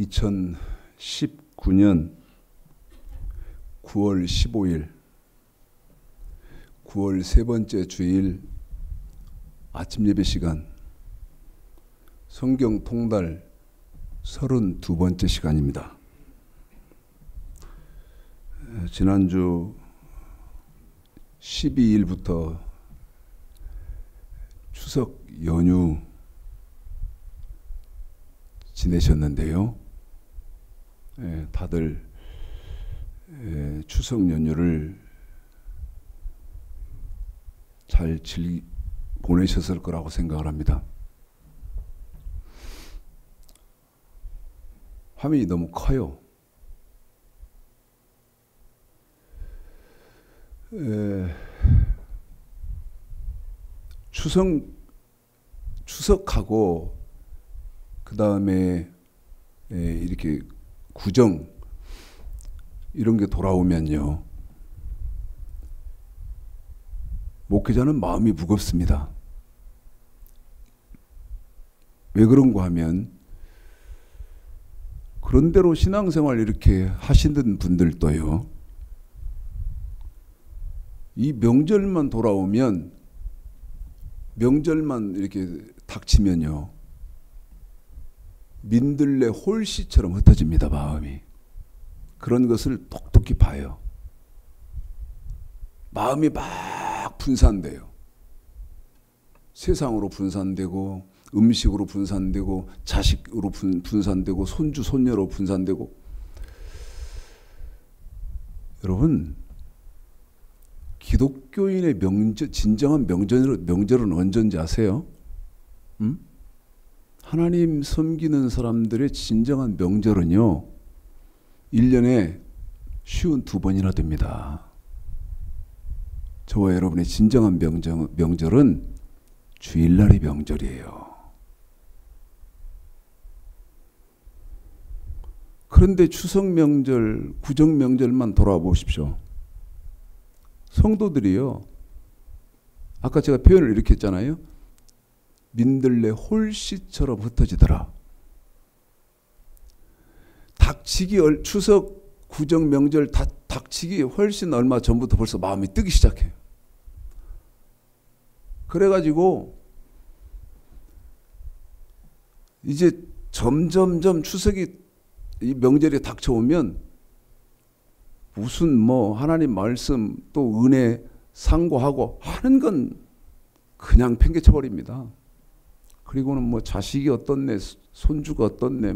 2019년 9월 15일 9월 세 번째 주일 아침 예배 시간 성경 통달 32번째 시간입니다. 지난주 12일부터 추석 연휴 지내셨는데요. 다들 추석 연휴를 잘 보내셨을 거라고 생각을 합니다. 화면이 너무 커요. 추석하고 그 다음에 이렇게 구정 이런 게 돌아오면요, 목회자는 마음이 무겁습니다. 왜 그런가 하면 그런대로 신앙생활 이렇게 하시는 분들도요, 이 명절만 돌아오면, 명절만 이렇게 닥치면요, 민들레 홀씨처럼 흩어집니다, 마음이. 그런 것을 똑똑히 봐요. 마음이 막 분산돼요. 세상으로 분산되고, 음식으로 분산되고, 자식으로 분산되고, 손주, 손녀로 분산되고. 여러분, 기독교인의 진정한 명절은 언제인지 아세요? 하나님 섬기는 사람들의 진정한 명절은요, 1년에 쉬운 2번이나 됩니다. 저와 여러분의 진정한 명절은 주일날의 명절이에요. 그런데 추석 명절, 구정 명절만 돌아보십시오. 성도들이요, 아까 제가 표현을 이렇게 했잖아요. 민들레 홀씨처럼 흩어지더라. 추석, 구정, 명절 닥치기 훨씬 얼마 전부터 벌써 마음이 뜨기 시작해요. 그래가지고 이제 점점점 추석이, 이 명절이 닥쳐오면 무슨 하나님 말씀 또 은혜 상고하고 하는 건 그냥 팽개쳐버립니다. 그리고는 자식이 어떻네, 손주가 어떻네,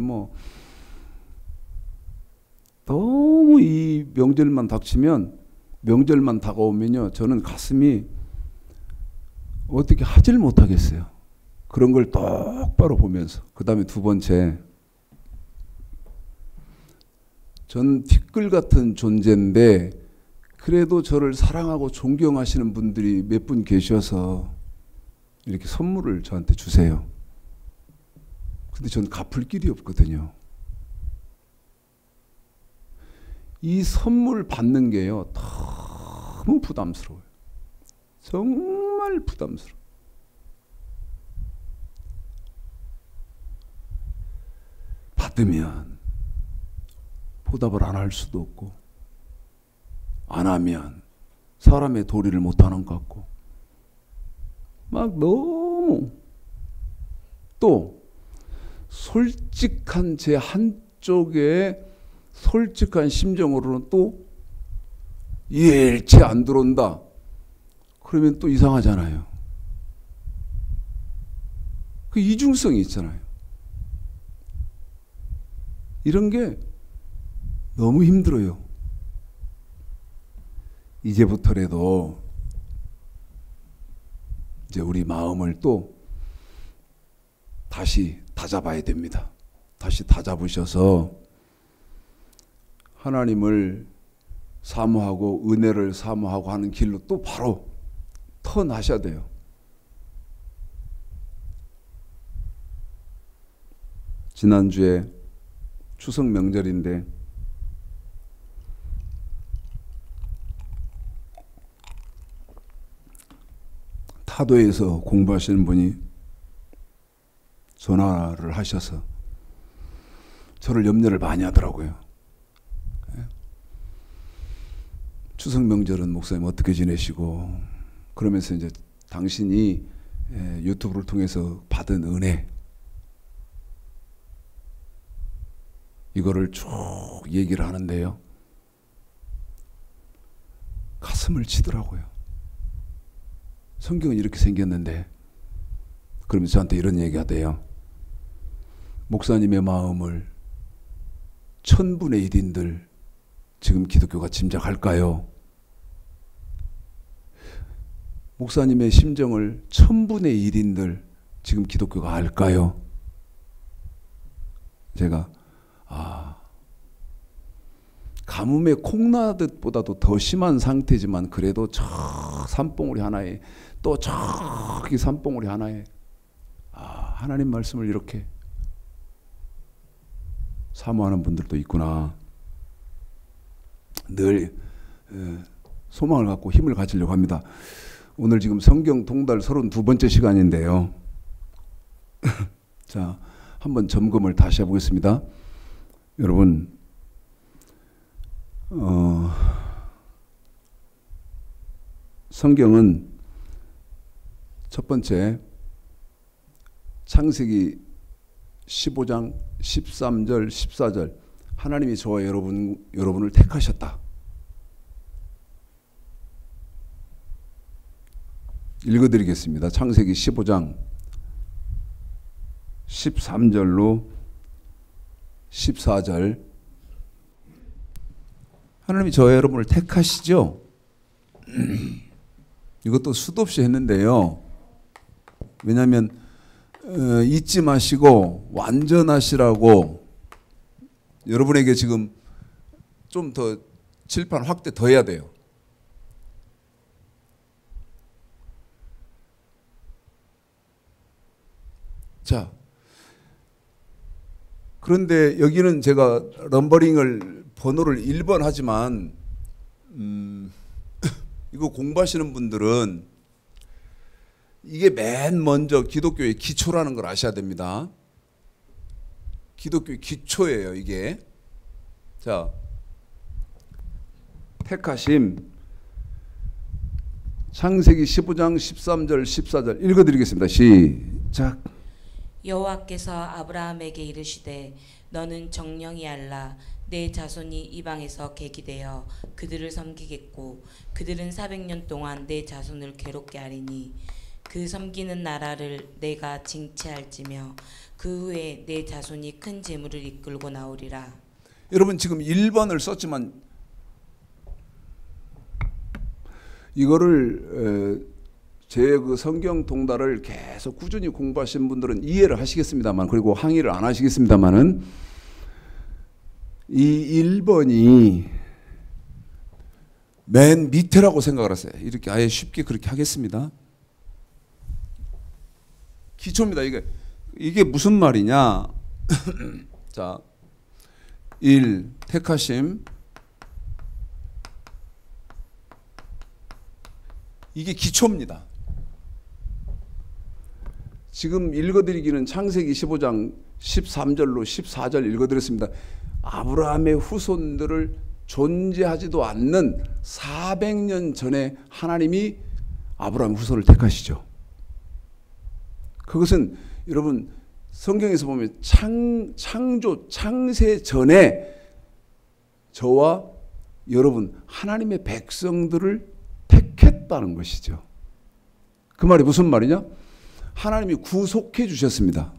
너무 이 명절만 닥치면, 명절만 다가오면요, 저는 가슴이 어떻게 하질 못하겠어요. 그런 걸 똑바로 보면서. 그 다음에 두 번째, 전 티끌 같은 존재인데 그래도 저를 사랑하고 존경하시는 분들이 몇 분 계셔서 이렇게 선물을 저한테 주세요. 근데 전 갚을 길이 없거든요. 이 선물 받는 게요, 너무 부담스러워요. 정말 부담스러워요. 받으면 보답을 안 할 수도 없고, 안 하면 사람의 도리를 못하는 것 같고, 막 너무 또 솔직한 제 한쪽에 솔직한 심정으로는 또 일체 안 들어온다. 그러면 또 이상하잖아요. 그 이중성이 있잖아요. 이런 게 너무 힘들어요. 이제부터라도 이제 우리 마음을 또 다시 다잡아야 됩니다. 다시 다잡으셔서 하나님을 사모하고 은혜를 사모하고 하는 길로 또 바로 턴하셔야 돼요. 지난주에 추석 명절인데 타도에서 공부하시는 분이 전화를 하셔서 저를 염려를 많이 하더라고요. 추석 명절은 목사님 어떻게 지내시고, 그러면서 이제 당신이 유튜브를 통해서 받은 은혜, 이거를 쭉 얘기를 하는데요. 가슴을 치더라고요. 성경은 이렇게 생겼는데, 그러면서 저한테 이런 얘기 하대요. 목사님의 마음을 1000분의 1인들 지금 기독교가 짐작할까요? 목사님의 심정을 1000분의 1인들 지금 기독교가 알까요? 제가 가뭄에 콩나듯보다도 더 심한 상태지만 그래도 저 산봉우리 하나에 또 저기 산봉우리 하나에 하나님 말씀을 이렇게 사모하는 분들도 있구나. 늘 소망을 갖고 힘을 가지려고 합니다. 오늘 지금 성경 동달 32번째 시간인데요. 자, 한번 점검을 다시 해보겠습니다. 여러분, 성경은 첫 번째 창세기 15장 13절 14절 하나님이 저와 여러분을 택하셨다. 읽어드리겠습니다. 창세기 15장 13절로 14절. 하나님이 저와 여러분을 택하시죠. 이것도 수도 없이 했는데요. 왜냐하면 잊지 마시고 완전하시라고 여러분에게 지금 좀 더 칠판 확대 더 해야 돼요. 자, 그런데 여기는 제가 넘버링을 번호를 1번 하지만 이거 공부하시는 분들은 이게 맨 먼저 기독교의 기초라는 걸 아셔야 됩니다. 기독교의 기초예요, 이게. 자, 택하심 창세기 15장 13절 14절 읽어드리겠습니다. 시작. 여호와께서 아브라함에게 이르시되 너는 정령이 알라 내 자손이 이방에서 계기되어 그들을 섬기겠고 그들은 400년 동안 내 자손을 괴롭게 하리니 그 섬기는 나라를 내가 징치할지며 그 후에 내 자손이 큰 재물을 이끌고 나오리라. 여러분 지금 1번을 썼지만 이거를 제 그 성경 동달을 계속 꾸준히 공부하신 분들은 이해를 하시겠습니다만, 그리고 항의를 안 하시겠습니다만은, 이 1번이 맨 밑에라고 생각을 하세요. 이렇게 아예 쉽게 그렇게 하겠습니다. 기초입니다. 이게 무슨 말이냐? 자, 1. 택하심. 이게 기초입니다. 지금 읽어드리기는 창세기 15장 13절로 14절 읽어드렸습니다. 아브라함의 후손들을 존재하지도 않는 400년 전에 하나님이 아브라함의 후손을 택하시죠. 그것은 여러분 성경에서 보면 창조, 창세 전에 저와 여러분 하나님의 백성들을 택했다는 것이죠. 그 말이 무슨 말이냐? 하나님이 구속해 주셨습니다.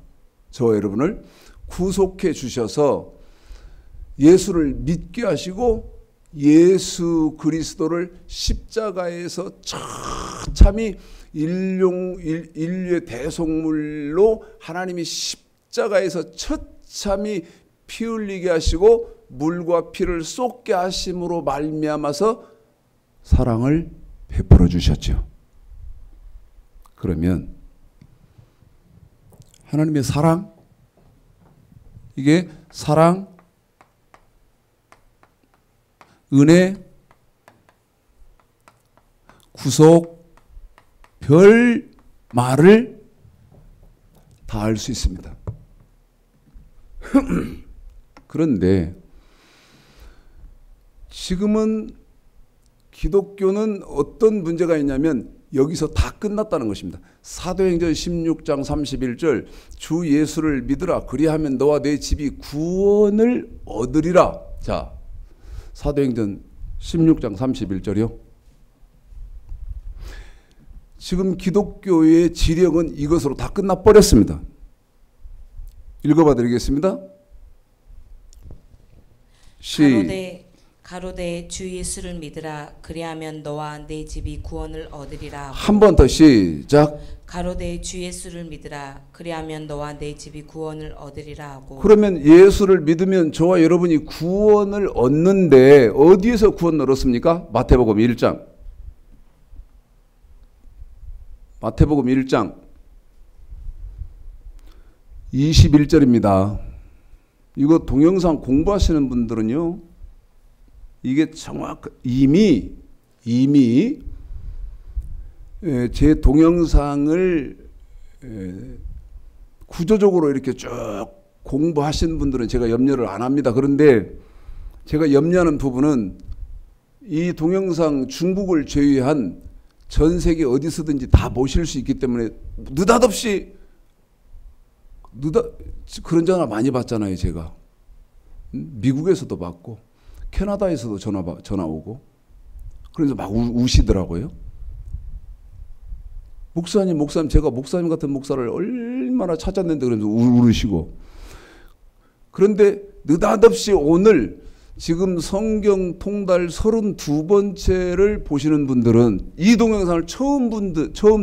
저와 여러분을 구속해 주셔서 예수를 믿게 하시고 예수 그리스도를 십자가에서 처참히 인류의 대속물로 하나님이 십자가에서 처참히 피 흘리게 하시고 물과 피를 쏟게 하심으로 말미암아서 사랑을 베풀어 주셨죠. 그러면 하나님의 사랑, 이게 사랑, 은혜, 구속, 별 말을 다 할 수 있습니다. 그런데 지금은 기독교는 어떤 문제가 있냐면 여기서 다 끝났다는 것입니다. 사도행전 16장 31절 주 예수를 믿으라 그리하면 너와 내 집이 구원을 얻으리라. 자, 사도행전 16장 31절이요. 지금 기독교의 지령은 이것으로 다 끝나버렸습니다. 읽어봐 드리겠습니다. 가로되 주 예수를 믿으라 그리하면 너와 내 집이 구원을 얻으리라. 한 번 더 시작. 가로되 주 예수를 믿으라 그리하면 너와 내 집이 구원을 얻으리라 하고. 그러면 예수를 믿으면 저와 여러분이 구원을 얻는데 어디에서 구원을 얻습니까? 마태복음 1장 21절입니다. 이거 동영상 공부하시는 분들은요, 이게 이미 제 동영상을 구조적으로 이렇게 쭉 공부하신 분들은 제가 염려를 안 합니다. 그런데 제가 염려하는 부분은 이 동영상 중국을 제외한 전 세계 어디서든지 다 보실 수 있기 때문에 느닷없이 그런 전화 많이 받잖아요. 제가 미국에서도 받고 캐나다에서도 전화 오고 그래서 막 우시더라고요. 목사님 제가 목사님 같은 목사를 얼마나 찾았는데 그러면서 울으시고. 그런데 느닷없이 오늘 지금 성경 통달 32번째를 보시는 분들은 이 동영상을 처음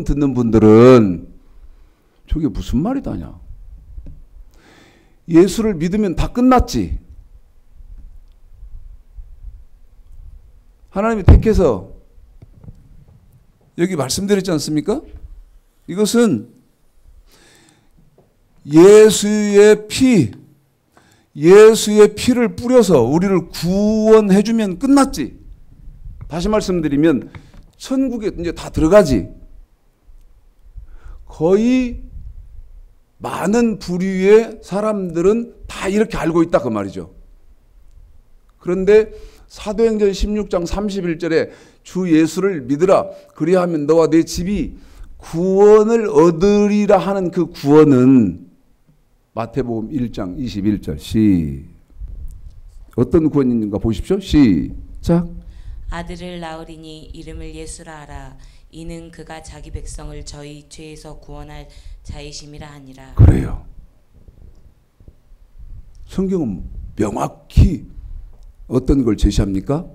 듣는 분들은 저게 무슨 말이다냐. 예수를 믿으면 다 끝났지. 하나님이 택해서 여기 말씀드렸지 않습니까? 이것은 예수의 피를 뿌려서 우리를 구원해주면 끝났지. 다시 말씀드리면 천국에 이제 다 들어가지. 거의 많은 부류의 사람들은 다 이렇게 알고 있다 그 말이죠. 그런데 사도행전 16장 31절에 주 예수를 믿으라 그리하면 너와 내 집이 구원을 얻으리라 하는 그 구원은 마태복음 1장 21절 어떤 구원인가 보십시오. 시작. 아들을 낳으리니 이름을 예수라 하라. 이는 그가 자기 백성을 저희 죄에서 구원할 자이심이라 하니라. 그래요. 성경은 명확히 어떤 걸 제시합니까?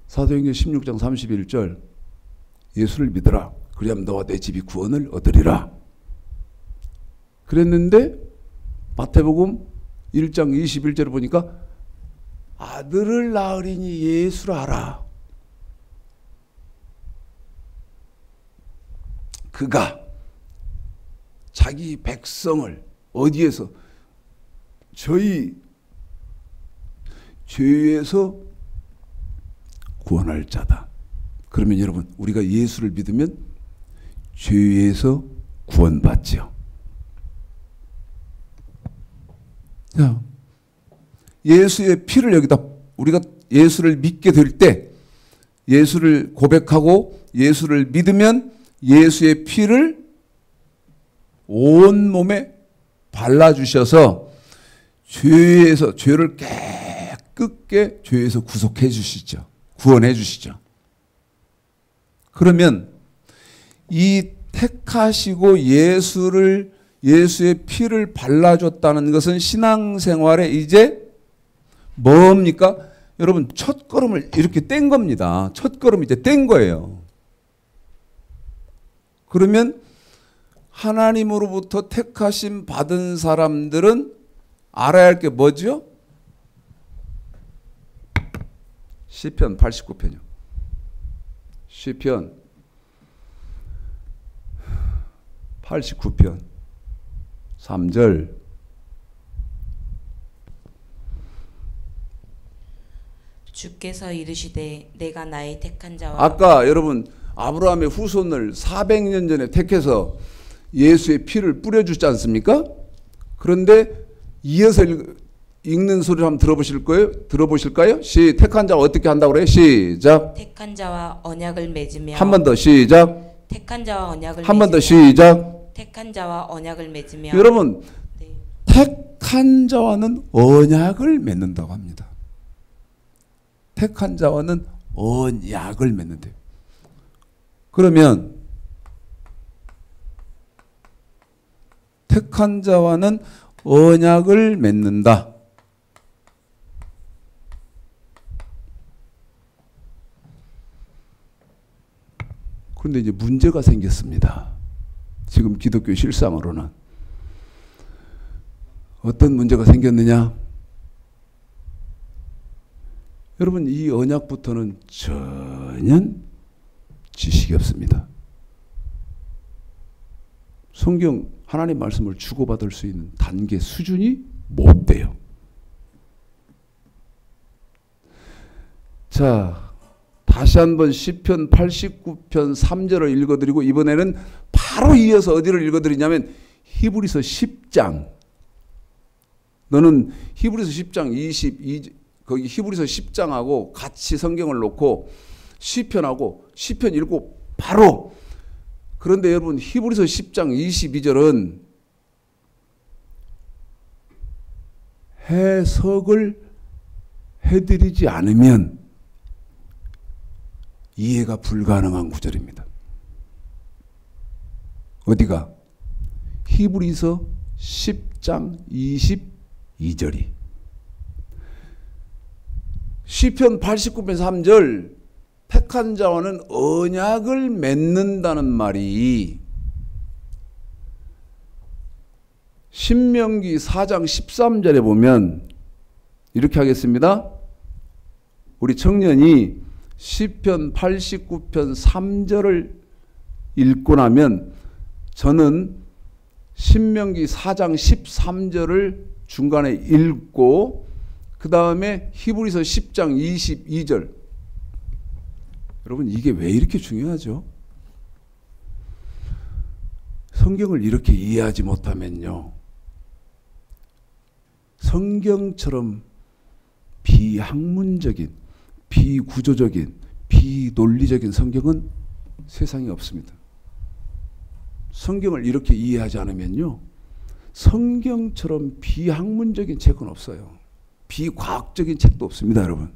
사도행전 16장 31절 예수를 믿으라 그리하면 너와 내 집이 구원을 얻으리라 그랬는데 마태복음 1장 21절을 보니까 아들을 낳으리니 예수라 하라. 그가 자기 백성을 어디에서? 저희 죄에서 구원할 자다. 그러면 여러분 우리가 예수를 믿으면 죄에서 구원받지요. 자, 예수의 피를 여기다 우리가 예수를 믿게 될 때 예수를 고백하고 예수를 믿으면 예수의 피를 온 몸에 발라주셔서 죄를 깨끗게 죄에서 구속해 주시죠. 구원해 주시죠. 그러면 이 택하시고 예수의 피를 발라줬다는 것은 신앙생활에 이제 뭡니까? 여러분 첫걸음을 이렇게 뗀 겁니다. 첫걸음 이제 뗀 거예요. 그러면 하나님으로부터 택하심 받은 사람들은 알아야 할 게 뭐죠? 시편 89편이요. 시편 89편 3절 주께서 이르시되 내가 나의 택한 자와 아까 여러분 아브라함의 후손을 400년 전에 택해서 예수의 피를 뿌려주지 않습니까? 그런데 이어서 읽는 소리를 한번 들어보실까요? 택한 자가 어떻게 한다고 그래요? 시작. 택한 자와 언약을 맺으며 한 번 더 시작. 택한 자와 언약을 한 번 더 맺으며 시작. 택한 자와 언약을 맺으며 여러분, 네. 택한 자와는 언약을 맺는다고 합니다. 택한 자와는 언약을 맺는데요. 그러면 택한 자와는 언약을 맺는다. 그런데 이제 문제가 생겼습니다. 지금 기독교 실상으로는 어떤 문제가 생겼느냐? 여러분, 이 언약부터는 전혀 지식이 없습니다. 성경 하나님 말씀을 주고받을 수 있는 단계 수준이 못 돼요. 자, 다시 한번 시편 89편 3절을 읽어드리고 이번에는 바로 이어서 어디를 읽어드리냐면 히브리서 10장. 너는 히브리서 10장 22 거기 히브리서 10장하고 같이 성경을 놓고 시편하고 시편 읽고 바로. 그런데 여러분, 히브리서 10장 22절은 해석을 해드리지 않으면 이해가 불가능한 구절입니다. 어디가? 히브리서 10장 22절이. 시편 89편 3절 택한 자와는 언약을 맺는다는 말이 신명기 4장 13절에 보면 이렇게 하겠습니다. 우리 청년이 시편 89편 3절을 읽고 나면 저는 신명기 4장 13절을 중간에 읽고 그 다음에 히브리서 10장 22절. 여러분, 이게 왜 이렇게 중요하죠? 성경을 이렇게 이해하지 못하면요, 성경처럼 비학문적인, 비구조적인, 비논리적인 성경은 세상에 없습니다. 성경을 이렇게 이해하지 않으면요, 성경처럼 비학문적인 책은 없어요. 비과학적인 책도 없습니다, 여러분.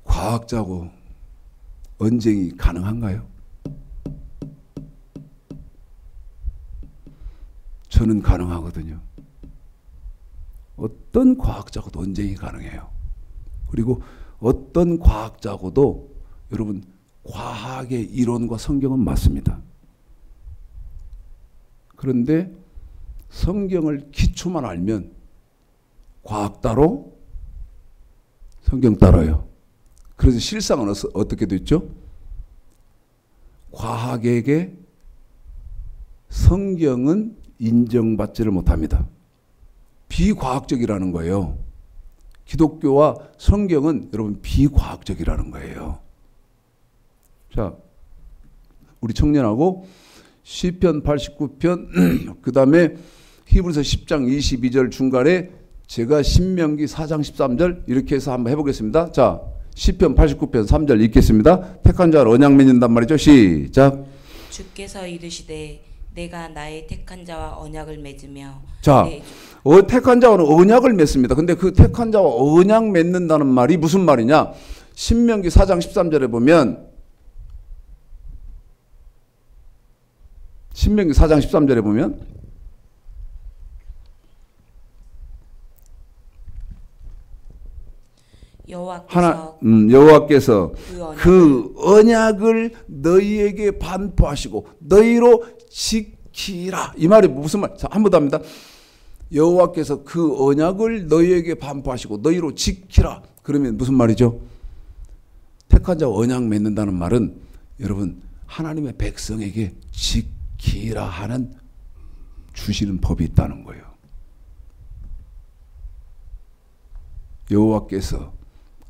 과학자하고 언쟁이 가능한가요? 저는 가능하거든요. 어떤 과학자하고도 언쟁이 가능해요. 그리고 어떤 과학자하고도 여러분, 과학의 이론과 성경은 맞습니다. 그런데 성경을 기초만 알면 과학 따로, 성경 따로요. 그래서 실상은 어떻게 됐죠? 과학에게 성경은 인정받지를 못합니다. 비과학적이라는 거예요. 기독교와 성경은 여러분 비과학적이라는 거예요. 자, 우리 청년하고 시편 89편 그 다음에 히브리서 10장 22절 중간에 제가 신명기 4장 13절 이렇게 해서 한번 해보겠습니다. 자, 시편 89편 3절 읽겠습니다. 택한 자를 언약 맺는단 말이죠. 시작. 주께서 이르시되 내가 나의 택한 자와 언약을 맺으며. 자, 택한 자와는 언약을 맺습니다. 근데 그 택한 자와 언약 맺는다는 말이 무슨 말이냐? 신명기 4장 13절에 보면 신명기 4장 13절에 보면 여호와께서 그 언약을 너희에게 반포하시고 너희로 지키라. 이 말이 무슨 말? 자, 한 번 더 합니다. 여호와께서 그 언약을 너희에게 반포하시고 너희로 지키라. 그러면 무슨 말이죠? 택한 자와 언약 맺는다는 말은 여러분, 하나님의 백성에게 지키라 하는 주시는 법이 있다는 거예요. 여호와께서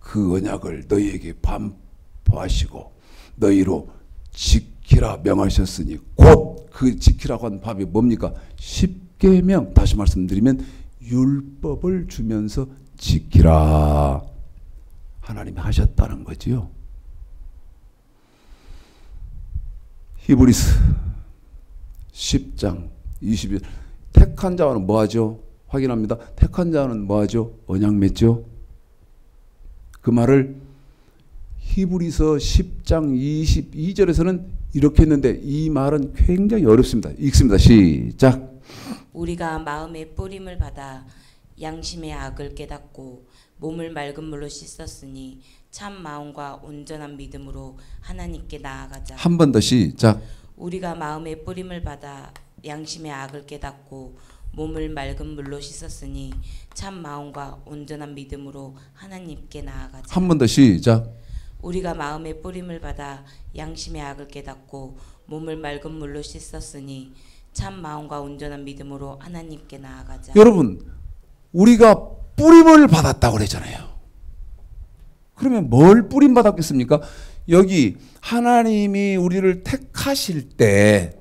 그 언약을 너희에게 반포하시고 너희로 지키라 지키라 명하셨으니 곧 그 지키라고 한 법이 뭡니까? 십계명. 다시 말씀드리면 율법을 주면서 지키라 하나님이 하셨다는 거지요. 히브리서 10장 20절 택한 자와는 뭐하죠? 확인합니다. 택한 자는 뭐하죠? 언약 맺죠. 그 말을 히브리서 10장 22절에서는 이렇게 했는데 이 말은 굉장히 어렵습니다. 읽습니다. 시작. 우리가 마음의 뿌림을 받아 양심의 악을 깨닫고 몸을 맑은 물로 씻었으니 참 마음과 온전한 믿음으로 하나님께 나아가자. 한 번 더 시작. 우리가 마음의 뿌림을 받아 양심의 악을 깨닫고 몸을 맑은 물로 씻었으니 참 마음과 온전한 믿음으로 하나님께 나아가자. 한 번 더 시작. 우리가 마음의 뿌림을 받아 양심의 악을 깨닫고 몸을 맑은 물로 씻었으니 참 마음과 온전한 믿음으로 하나님께 나아가자. 여러분, 우리가 뿌림을 받았다고 그랬잖아요. 그러면 뭘 뿌림 받았겠습니까? 여기 하나님이 우리를 택하실 때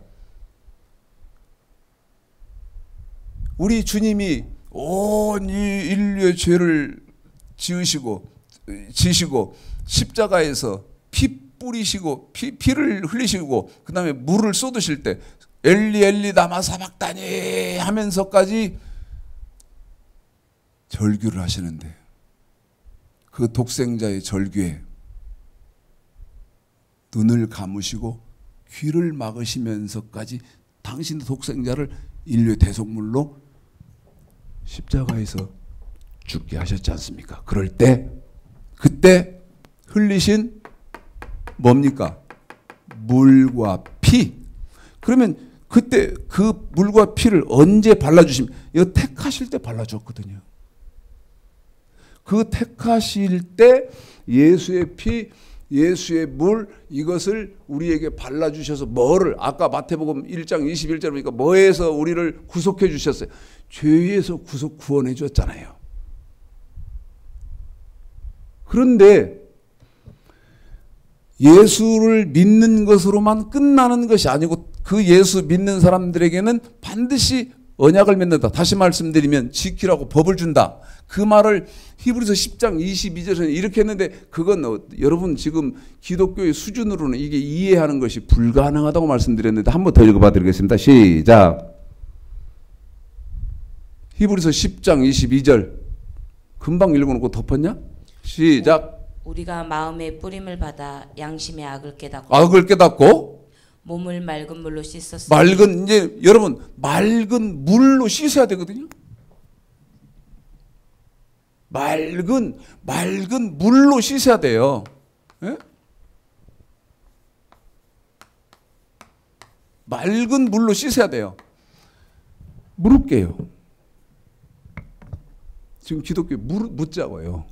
우리 주님이 온 이 인류의 죄를 지시고 십자가에서 피 뿌리시고 피를 흘리시고 그 다음에 물을 쏟으실 때 엘리 엘리 라마 사박다니 하면서까지 절규를 하시는데 그 독생자의 절규에 눈을 감으시고 귀를 막으시면서까지 당신의 독생자를 인류의 대속물로 십자가에서 죽게 하셨지 않습니까? 그럴 때 그때 흘리신 뭡니까? 물과 피. 그러면 그때 그 물과 피를 언제 발라주시면 이거 택하실 때 발라줬거든요. 그 택하실 때 예수의 피, 예수의 물 이것을 우리에게 발라주셔서 뭐를 아까 마태복음 1장 21절 보니까 뭐에서 우리를 구속해 주셨어요? 죄에서 구원해 주었잖아요. 그런데 예수를 믿는 것으로만 끝나는 것이 아니고 그 예수 믿는 사람들에게는 반드시 언약을 맺는다. 다시 말씀드리면 지키라고 법을 준다. 그 말을 히브리서 10장 22절에는 이렇게 했는데 그건 여러분 지금 기독교의 수준으로는 이게 이해하는 것이 불가능하다고 말씀드렸는데 한 번 더 읽어봐 드리겠습니다. 시작. 히브리서 10장 22절 금방 읽어놓고 덮었냐? 시작. 우리가 마음의 뿌림을 받아 양심의 악을 깨닫고 몸을 맑은 물로 씻었으니 맑은 이제 여러분 맑은 물로 씻어야 되거든요. 맑은 물로 씻어야 돼요. 예? 맑은 물로 씻어야 돼요. 물을게요. 지금 기독교에 묻자고요.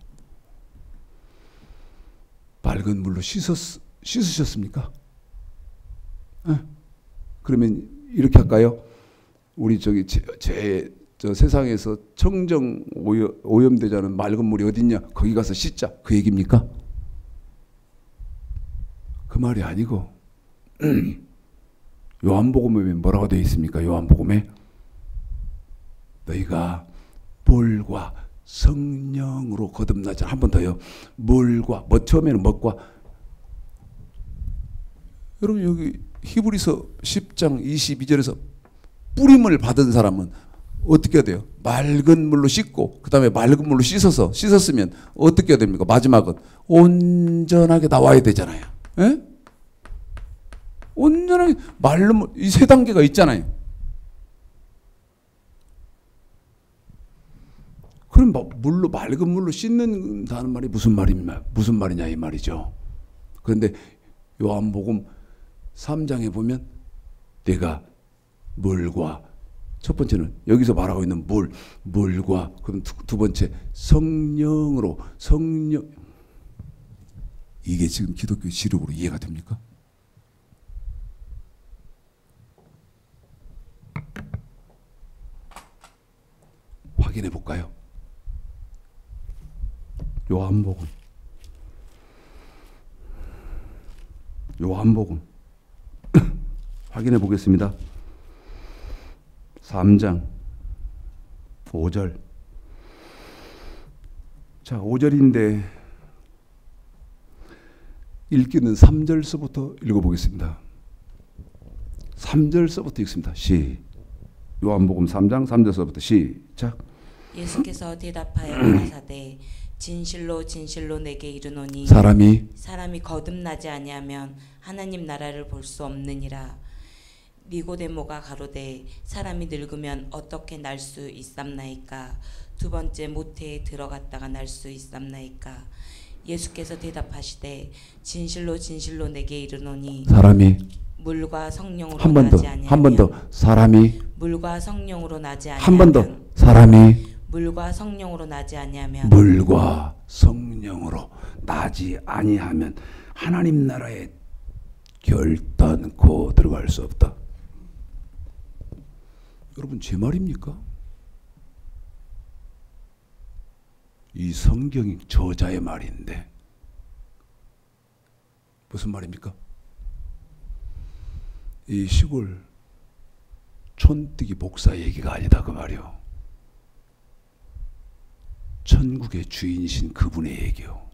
맑은 물로 씻으셨습니까? 네. 그러면 이렇게 할까요? 우리 저기 저 세상에서 청정 오염되지 않은 맑은 물이 어딨냐? 거기 가서 씻자. 그 얘기입니까? 그 말이 아니고 요한복음에 뭐라고 되어 있습니까? 요한복음에 너희가 물과 성령으로 거듭나자. 한 번 더요. 물과 처음에는 뭐과 여러분 여기 히브리서 10장 22절에서 뿌림을 받은 사람은 어떻게 해야 돼요? 맑은 물로 씻고 그 다음에 맑은 물로 씻었으면 어떻게 해야 됩니까? 마지막은 온전하게 나와야 되잖아요. 에? 온전하게 맑은 물, 이 세 단계가 있잖아요. 그럼 맑은 물로 씻는다는 말이 무슨 말이냐 이 말이죠. 그런데 요한복음 3장에 보면 내가 물과 첫 번째는 여기서 말하고 있는 물과 그럼 두 번째 성령 이게 지금 기독교 지력으로 이해가 됩니까? 확인해 볼까요? 요한복음 확인해 보겠습니다. 3장 5절. 자, 5절인데 읽기는 3절서부터 읽어보겠습니다. 3절서부터 읽습니다. 요한복음 3장 3절서부터 시작. 예수께서 대답하여 가라사대 진실로 진실로 내게 이르노니 사람이 거듭나지 아니하면 하나님 나라를 볼 수 없느니라. 니고데모가 가로되 사람이 늙으면 어떻게 날 수 있삼나이까? 두 번째 모태에 들어갔다가 날 수 있삼나이까? 예수께서 대답하시되 진실로 진실로 내게 이르노니 사람이 물과 성령으로 한 번 더, 나지 아니하면 한 번 더 사람이 물과 성령으로 나지 한 번 더 아니하면 사람이 물과 성령으로 나지 아니하면 물과 성령으로 나지 아니하면 하나님 나라에 결단코 들어갈 수 없다. 여러분 제 말입니까? 이 성경이 저자의 말인데 무슨 말입니까? 이 시골 촌뜨기 목사 얘기가 아니다 그 말이요. 천국의 주인이신 그분의 얘기요.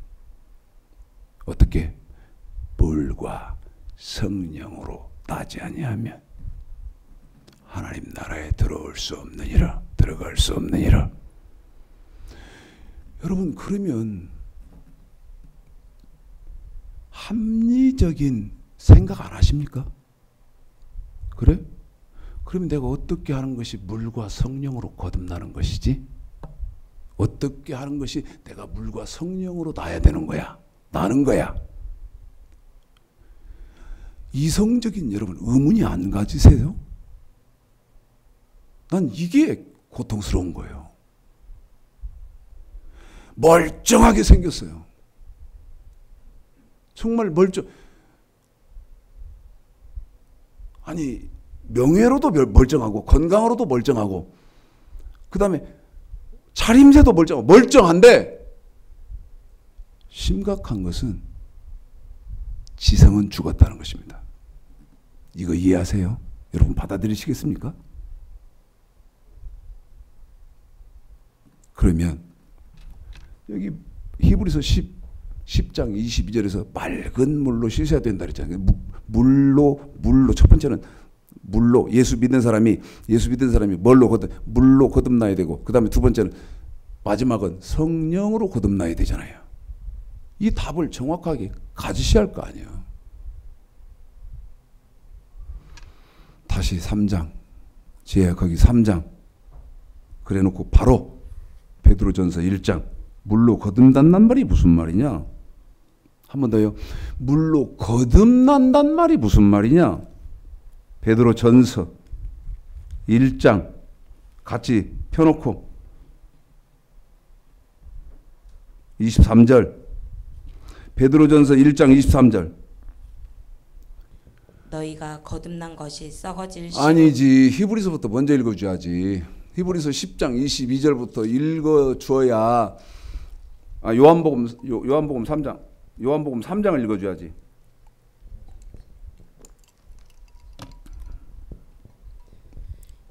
어떻게? 물과 성령으로 나지 아니하면 하나님 나라에 들어올 수 없느니라. 들어갈 수 없느니라. 여러분 그러면 합리적인 생각 안 하십니까? 그래? 그러면 내가 어떻게 하는 것이 물과 성령으로 거듭나는 것이지? 어떻게 하는 것이 내가 물과 성령으로 나야 되는 거야? 나는 거야? 이성적인 여러분 의문이 안 가지세요? 난 이게 고통스러운 거예요. 멀쩡하게 생겼어요. 정말 아니 명예로도 멀쩡하고 건강으로도 멀쩡하고 그 다음에 차림새도 멀쩡하고 멀쩡한데 심각한 것은 지성은 죽었다는 것입니다. 이거 이해하세요? 여러분 받아들이시겠습니까? 그러면 여기 히브리서 10장 22절에서 맑은 물로 씻어야 된다 그랬잖아요. 물로 첫 번째는 물로 예수 믿는 사람이 물로 거듭나야 되고 그 다음에 두 번째는 마지막은 성령으로 거듭나야 되잖아요. 이 답을 정확하게 가지셔야 할 거 아니에요. 다시 3장 제가 거기 3장 그래놓고 바로 베드로전서 1장 물로 거듭난단 말이 무슨 말이냐? 한 번 더요. 물로 거듭난단 말이 무슨 말이냐? 베드로전서 1장 같이 펴놓고 23절 베드로전서 1장 23절 너희가 거듭난 것이 썩어질 아니지. 히브리서부터 먼저 읽어줘야지. 히브리서 10장 22절부터 읽어줘야 요한복음 3장을 읽어줘야지.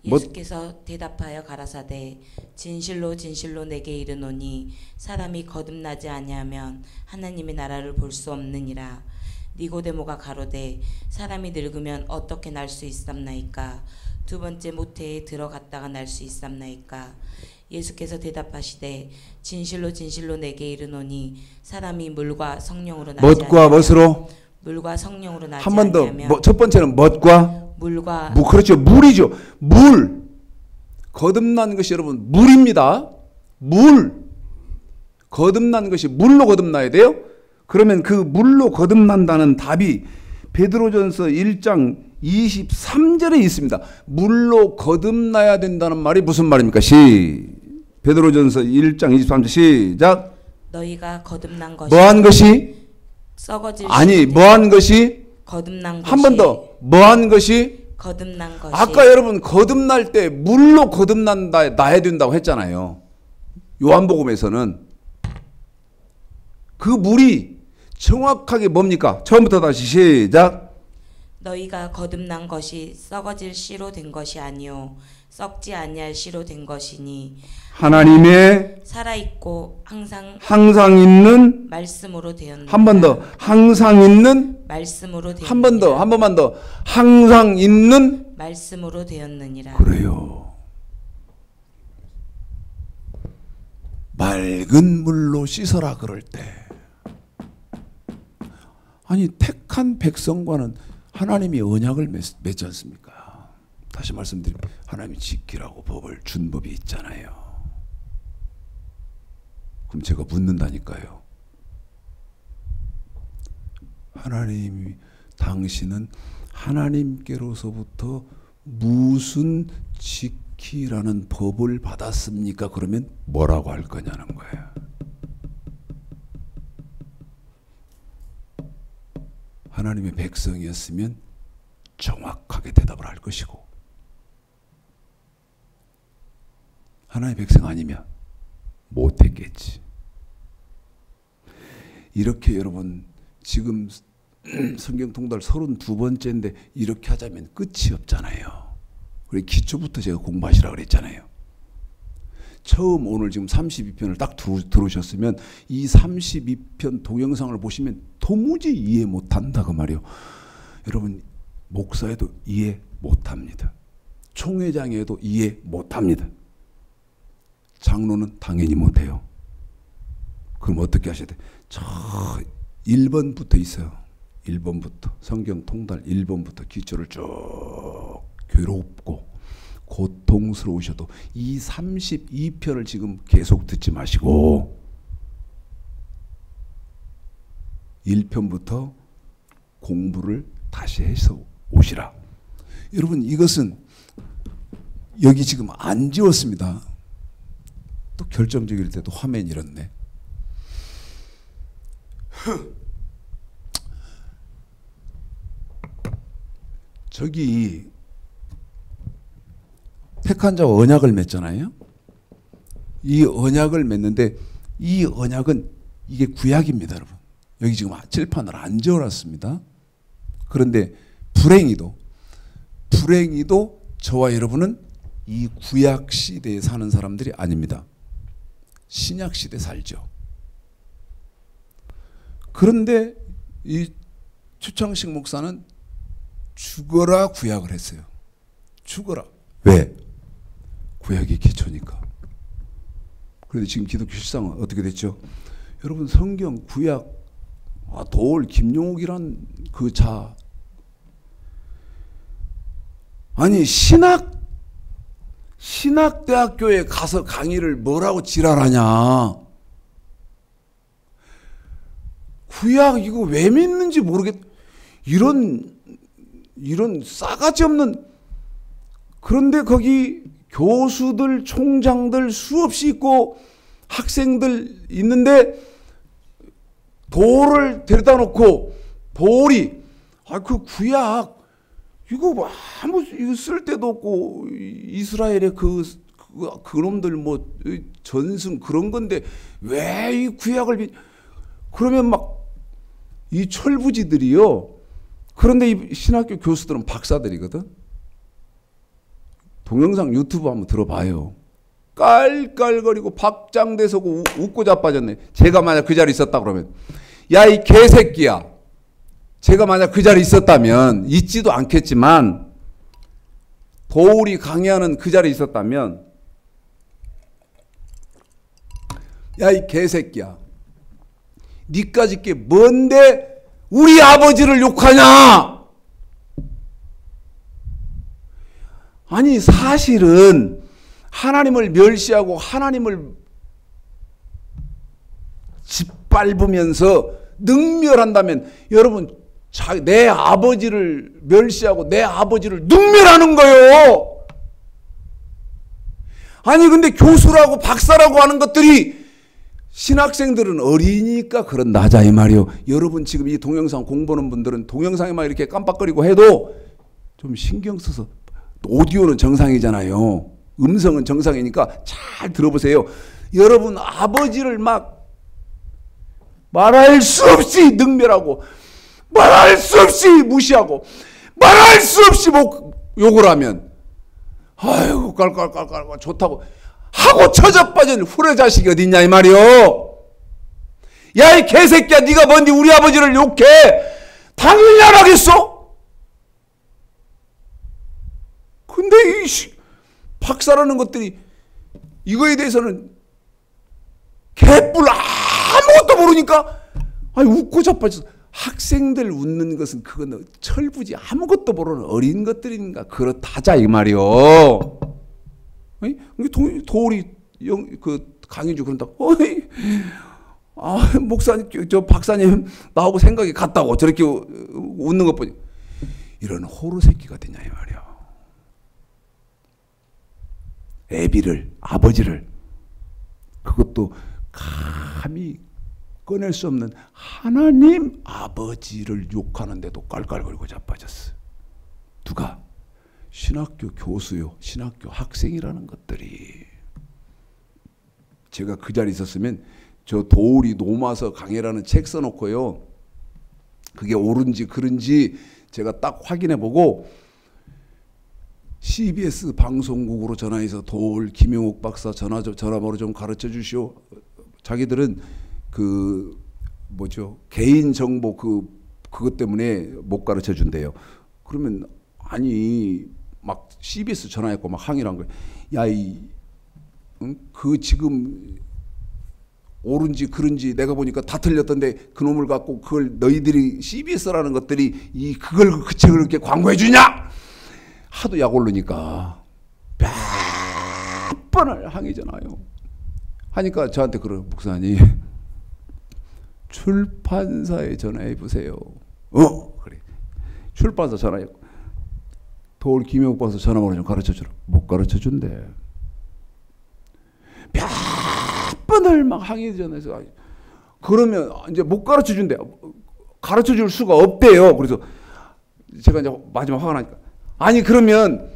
예수께서 대답하여 가라사대 진실로 진실로 내게 이르노니 사람이 거듭나지 아니하면 하나님의 나라를 볼 수 없느니라. 니고데모가 가로되 사람이 늙으면 어떻게 날 수 있삼나이까? 두 번째 모태에 들어갔다가 날 수 있삼나이까? 예수께서 대답하시되 진실로 진실로 내게 이르노니 사람이 물과 성령으로 나지 뭣과 멋으로? 물과 성령으로 나지 한 번 더. 아니하면 첫 번째는 뭣과? 물과 그렇죠. 물이죠. 물. 거듭난 것이 여러분 물입니다. 물. 거듭난 것이 물로 거듭나야 돼요. 그러면 그 물로 거듭난다는 답이 베드로전서 1장 23절에 있습니다. 물로 거듭나야 된다는 말이 무슨 말입니까? 베드로전서 1장 23절 시작. 너희가 거듭난 것이 뭐한 것이? 썩어질 아니 뭐한 것이? 거듭난 것이 한 번 더. 뭐한 것이? 거듭난 것이 아까 여러분 거듭날 때 물로 거듭난다 나야 된다고 했잖아요. 요한복음에서는 그 물이 정확하게 뭡니까? 처음부터 다시 시작. 너희가 거듭난 것이 썩어질 씨로 된 것이 아니요 썩지 아니할 씨로 된 것이니 하나님의 살아있고 항상 있는 말씀으로 되었느니라. 한 번 더 항상 있는 말씀으로 되었느니라. 한 번 더 한 번만 더 항상 있는 말씀으로 되었느니라. 그래요. 맑은 물로 씻어라 그럴 때 아니 택한 백성과는 하나님이 언약을 맺지 않습니까? 다시 말씀드리면 하나님이 지키라고 법을 준 법이 있잖아요. 그럼 제가 묻는다니까요. 하나님이 당신은 하나님께로서부터 무슨 지키라는 법을 받았습니까? 그러면 뭐라고 할 거냐는 거예요. 하나님의 백성이었으면 정확하게 대답을 할 것이고 하나님의 백성 아니면 못했겠지. 이렇게 여러분 지금 성경 통달 32번째인데 이렇게 하자면 끝이 없잖아요. 그리고 기초부터 제가 공부하시라고 그랬잖아요. 처음 오늘 지금 32편을 딱 들으셨으면 이 32편 동영상을 보시면 도무지 이해 못한다 그 말이에요. 여러분 목사에도 이해 못합니다. 총회장에도 이해 못합니다. 장로는 당연히 못해요. 그럼 어떻게 하셔야 돼? 저 1번부터 있어요. 1번부터 성경 통달 1번부터 기초를 쭉 괴롭고 고통스러우셔도 이 32편을 지금 계속 듣지 마시고 1편부터 공부를 다시 해서 오시라. 여러분 이것은 여기 지금 안 지웠습니다. 또 결정적일 때도 화면이 이렇네. 저기 택한 자와 언약을 맺잖아요. 이 언약을 맺는데 이 언약은 이게 구약입니다, 여러분. 여기 지금 칠판을 안 지어놨습니다. 그런데 불행히도 저와 여러분은 이 구약 시대에 사는 사람들이 아닙니다. 신약 시대 살죠. 그런데 이 추창식 목사는 죽어라 구약을 했어요. 죽어라. 왜? 구약이 기초니까. 그런데 지금 기독교 실상은 어떻게 됐죠? 여러분 성경 구약 도올 김용욱이란 그 자 아니 신학대학교에 가서 강의를 뭐라고 지랄하냐. 구약 이거 왜 믿는지 모르겠. 이런 싸가지 없는. 그런데 거기 교수들, 총장들 수없이 있고 학생들 있는데 돌을 데려다 놓고 돌이 그 구약 이거 뭐 아무 이거 쓸 데도 없고 이스라엘의 그놈들 뭐 전승 그런 건데 왜 이 구약을 그러면 막 이 철부지들이요. 그런데 이 신학교 교수들은 박사들이거든. 동영상 유튜브 한번 들어봐요. 깔깔거리고 박장대서고 웃고 자빠졌네. 제가 만약 그 자리에 있었다 그러면 야 이 개새끼야. 제가 만약 그 자리에 있었다면 있지도 않겠지만 도울이 강의하는 그 자리에 있었다면 야 이 개새끼야. 니까짓 게 뭔데 우리 아버지를 욕하냐. 아니 사실은 하나님을 멸시하고 하나님을 짓밟으면서 능멸한다면 여러분 내 아버지를 멸시하고 내 아버지를 능멸하는 거예요. 아니 근데 교수라고 박사라고 하는 것들이 신학생들은 어리니까 그런다 하자 이 말이요. 여러분 지금 이 동영상 공부하는 분들은 동영상에만 이렇게 깜빡거리고 해도 좀 신경 써서 오디오는 정상이잖아요. 음성은 정상이니까 잘 들어보세요. 여러분 아버지를 막 말할 수 없이 능멸하고 말할 수 없이 무시하고 말할 수 없이 욕을 하면 아이고 깔깔깔깔 좋다고 하고 처져빠진 후레 자식이 어딨냐 이 말이요. 야 이 개새끼야, 네가 뭔데 우리 아버지를 욕해? 당연히 안 하겠어. 근데 이 박사라는 것들이 이거에 대해서는 개뿔 아무것도 모르니까 아니 웃고 자빠져서, 학생들 웃는 것은 그건 철부지 아무것도 모르는 어린 것들인가 그렇다자 이 말이요. 도울이 그 강의주 그런다. 목사님, 저 박사님 나하고 생각이 같다고 저렇게 웃는 것 보니 이런 호루 새끼가 되냐 이 말이야. 애비를, 아버지를, 그것도 감히 꺼낼 수 없는 하나님 아버지를 욕하는데도 깔깔거리고 자빠졌어. 누가? 신학교 교수요, 신학교 학생이라는 것들이. 제가 그 자리에 있었으면 저 도울이 노마서 강해라는 책 써놓고요, 그게 옳은지 그른지 제가 딱 확인해 보고 CBS 방송국으로 전화해서 도울 김용옥 박사 전화번호 좀 가르쳐 주시오. 자기들은 그 뭐죠, 개인 정보 그것 때문에 못 가르쳐 준대요. 그러면 아니 막 CBS 전화했고 막 항의를 한 거예요. 야, 그 지금 옳은지 그른지 내가 보니까 다 틀렸던데 그놈을 갖고 그걸 너희들이 CBS라는 것들이 그걸 그 책을 이렇게 광고해 주냐? 하도 약 오르니까 몇 번을 항의 전화요. 하니까 저한테 그래요. 목사님, 출판사에 전화해 보세요. 그래. 출판사 전화했고 도울 김용옥 박사 전화번호 좀 가르쳐 주라. 못 가르쳐 준대. 몇 번을 막 항의 전화해서 그러면 이제 못 가르쳐 준대. 가르쳐 줄 수가 없대요. 그래서 제가 이제 마지막 화가 나니까, 아니 그러면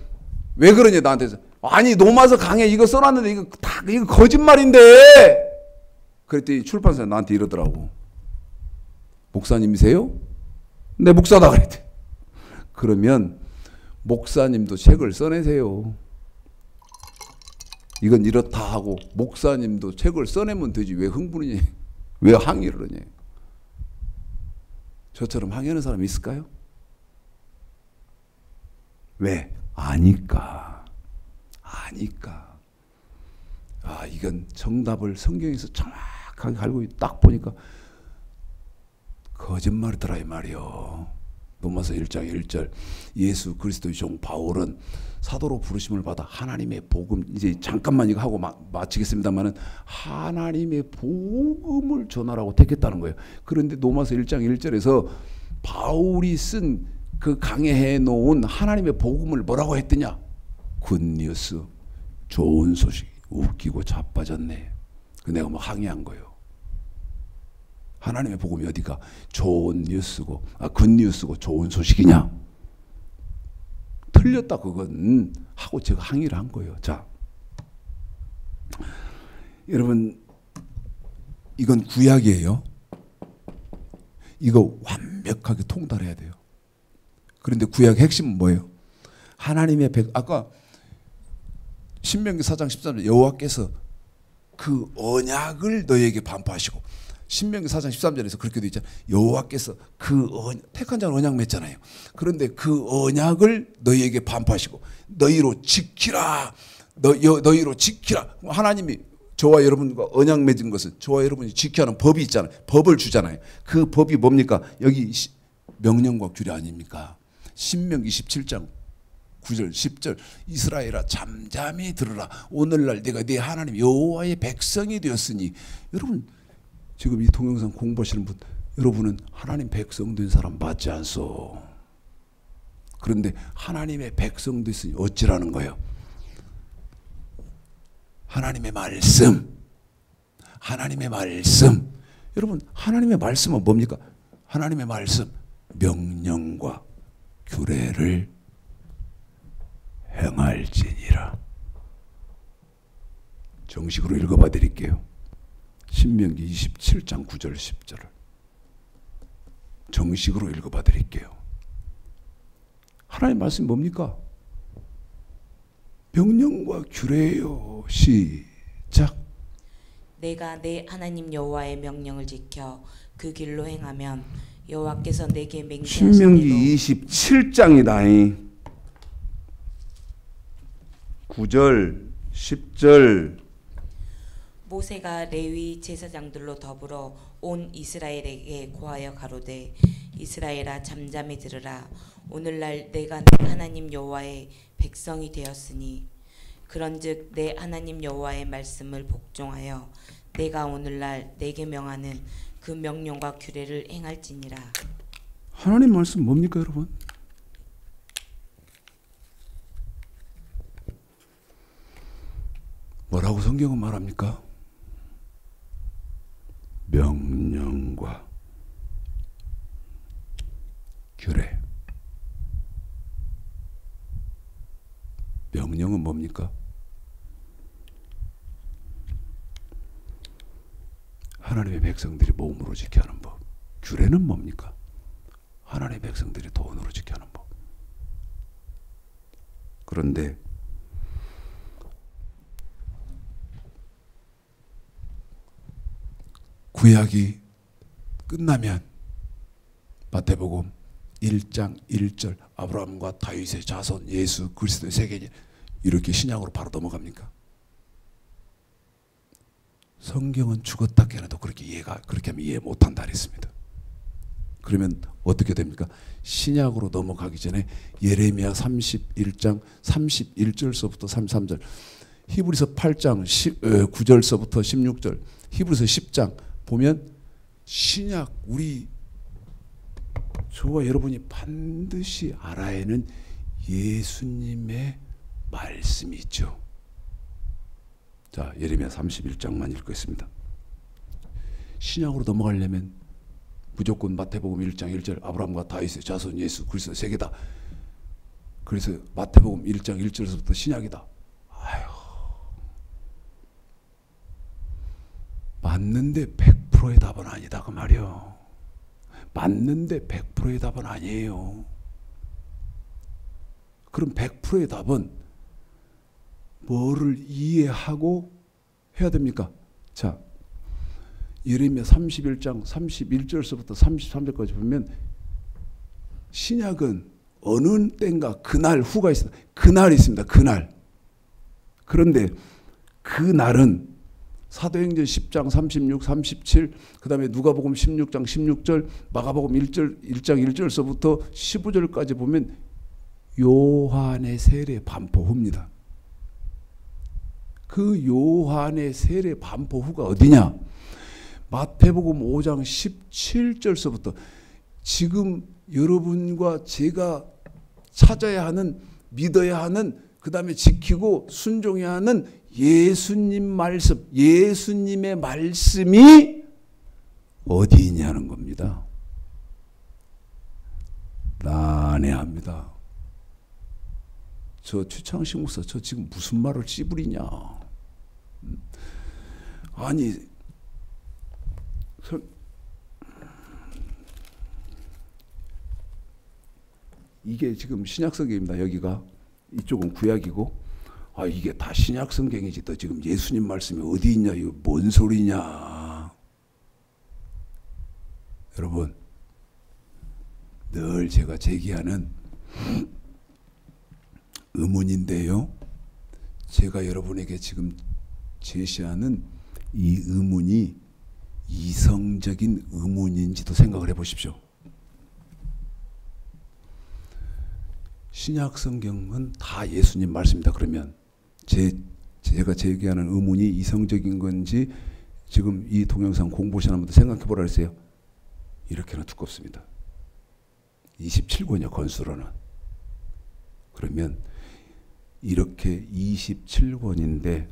왜 그러냐 나한테서. 아니 노마서 강해 이거 써놨는데 이거 거짓말인데. 그랬더니 출판사에 나한테 이러더라고. 목사님이세요? 네, 목사다 그랬대. 그러면 목사님도 책을 써내세요. 이건 이렇다 하고 목사님도 책을 써내면 되지 왜 흥분이냐, 왜 항의를 하냐. 저처럼 항의하는 사람이 있을까요? 왜? 아니까. 이건 정답을 성경에서 정확하게 알고 딱 보니까 거짓말이더라 이 말이요. 로마서 1장 1절 예수 그리스도의 종 바울은 사도로 부르심을 받아 하나님의 복음, 이제 잠깐만 이거 하고 마치겠습니다만은 하나님의 복음을 전하라고 택했다는 거예요. 그런데 로마서 1장 1절에서 바울이 쓴 그 강해해 놓은 하나님의 복음을 뭐라고 했더냐? 굿뉴스, 좋은 소식. 웃기고 자빠졌네. 내가 뭐 항의한 거예요. 하나님의 복음이 어디가 좋은 뉴스고 굿뉴스고 좋은 소식이냐? 틀렸다 그건 하고 제가 항의를 한 거예요. 자, 여러분 이건 구약이에요. 이거 완벽하게 통달해야 돼요. 그런데 구약 핵심은 뭐예요? 하나님의 아까 신명기 4장 13절 여호와께서 그 언약을 너희에게 반포하시고, 신명기 4장 13절에서 그렇게 되어 있잖아요. 여호와께서 그 택한 자는 언약 맺잖아요. 그런데 그 언약을 너희에게 반포하시고 너희로 지키라. 너희로 지키라. 하나님이 저와 여러분과 언약 맺은 것은 저와 여러분이 지켜야 하는 법이 있잖아요. 법을 주잖아요. 그 법이 뭡니까? 여기 명령과 규례 아닙니까? 신명기 17장 9절 10절 이스라엘아 잠잠히 들으라. 오늘날 내가 네 하나님 여호와의 백성이 되었으니. 여러분 지금 이 동영상 공부하시는 분, 여러분은 하나님 백성 된 사람 맞지 않소? 그런데 하나님의 백성 됐으니 어찌라는 거예요? 하나님의 말씀. 여러분 하나님의 말씀은 뭡니까? 하나님의 말씀 명령과 규례를 행할지니라. 정식으로 읽어봐 드릴게요. 신명기 27장 9절 10절을 정식으로 읽어봐 드릴게요. 하나님 말씀이 뭡니까? 명령과 규례예요. 시작. 내가 내 하나님 여호와의 명령을 지켜 그 길로 행하면 여호와께서 내게 맹세하신 신명기 대로 27장이다. 9절 10절 모세가 레위 제사장들로 더불어 온 이스라엘에게 고하여 가로되 이스라엘아 잠잠히 들으라. 오늘날 내가 내 하나님 여호와의 백성이 되었으니 그런즉 내 하나님 여호와의 말씀을 복종하여 내가 오늘날 내게 명하는 그 명령과 규례를 행할지니라. 하나님 말씀 뭡니까, 여러분? 뭐라고 성경은 말합니까? 명령과 규례. 명령은 뭡니까? 하나님의 백성들이 몸으로 지켜야 하는 법. 규례는 뭡니까? 하나님의 백성들이 돈으로 지켜야 하는 법. 그런데 구약이 끝나면 마태복음 1장 1절 아브라함과 다윗의 자손 예수 그리스도의 세계냐 이렇게 신약으로 바로 넘어갑니까? 성경은 죽었다 깨어나도 그렇게 하면 이해 못한다 그랬습니다. 그러면 어떻게 됩니까? 신약으로 넘어가기 전에 예레미야 31장 31절서부터 33절, 히브리서 8장 9절서부터 16절, 히브리서 10장 보면 신약 우리 저와 여러분이 반드시 알아야 하는 예수님의 말씀이 있죠. 자, 예레미야 31장만 읽겠습니다. 신약으로 넘어가려면 무조건 마태복음 1장 1절 아브라함과 다윗의 자손 예수 그리스도 세계다. 그래서 마태복음 1장 1절에서부터 신약이다. 아유, 맞는데 100%의 답은 아니다 그 말이요. 맞는데 100%의 답은 아니에요. 그럼 100%의 답은 뭐를 이해하고 해야 됩니까? 자, 예레미야 31장 31절서부터 33절까지 보면 신약은 어느 때인가 그날 후가 있습니다. 그날이 있습니다. 그날. 그런데 그날은 사도행전 10장 36, 37, 그 다음에 누가복음 16장 16절, 마가복음 1장 1절서부터 15절까지 보면 요한의 세례 반포 후입니다. 그 요한의 세례 반포 후가 어디냐? 마태복음 5장 17절서부터 지금 여러분과 제가 찾아야 하는, 믿어야 하는, 그 다음에 지키고 순종해야 하는 예수님 말씀, 예수님의 말씀이 어디 있냐는 겁니다. 난해합니다. 저 최창식 목사, 저 지금 무슨 말을 찌부리냐? 아니, 이게 지금 신약성경입니다. 여기가 이쪽은 구약이고, 아 이게 다 신약성경이지. 또 지금 예수님 말씀이 어디 있냐? 이거 뭔 소리냐? 여러분, 늘 제가 제기하는 의문인데요. 제가 여러분에게 지금 제시하는 이 의문이 이성적인 의문인지도 생각을 해보십시오. 신약 성경은 다 예수님 말씀입니다. 그러면 제가 제기하는 의문이 이성적인 건지 지금 이 동영상 공부하시는 분들 생각해 보라 했어요. 이렇게나 두껍습니다. 27권이요, 건수로는. 그러면 이렇게 27권인데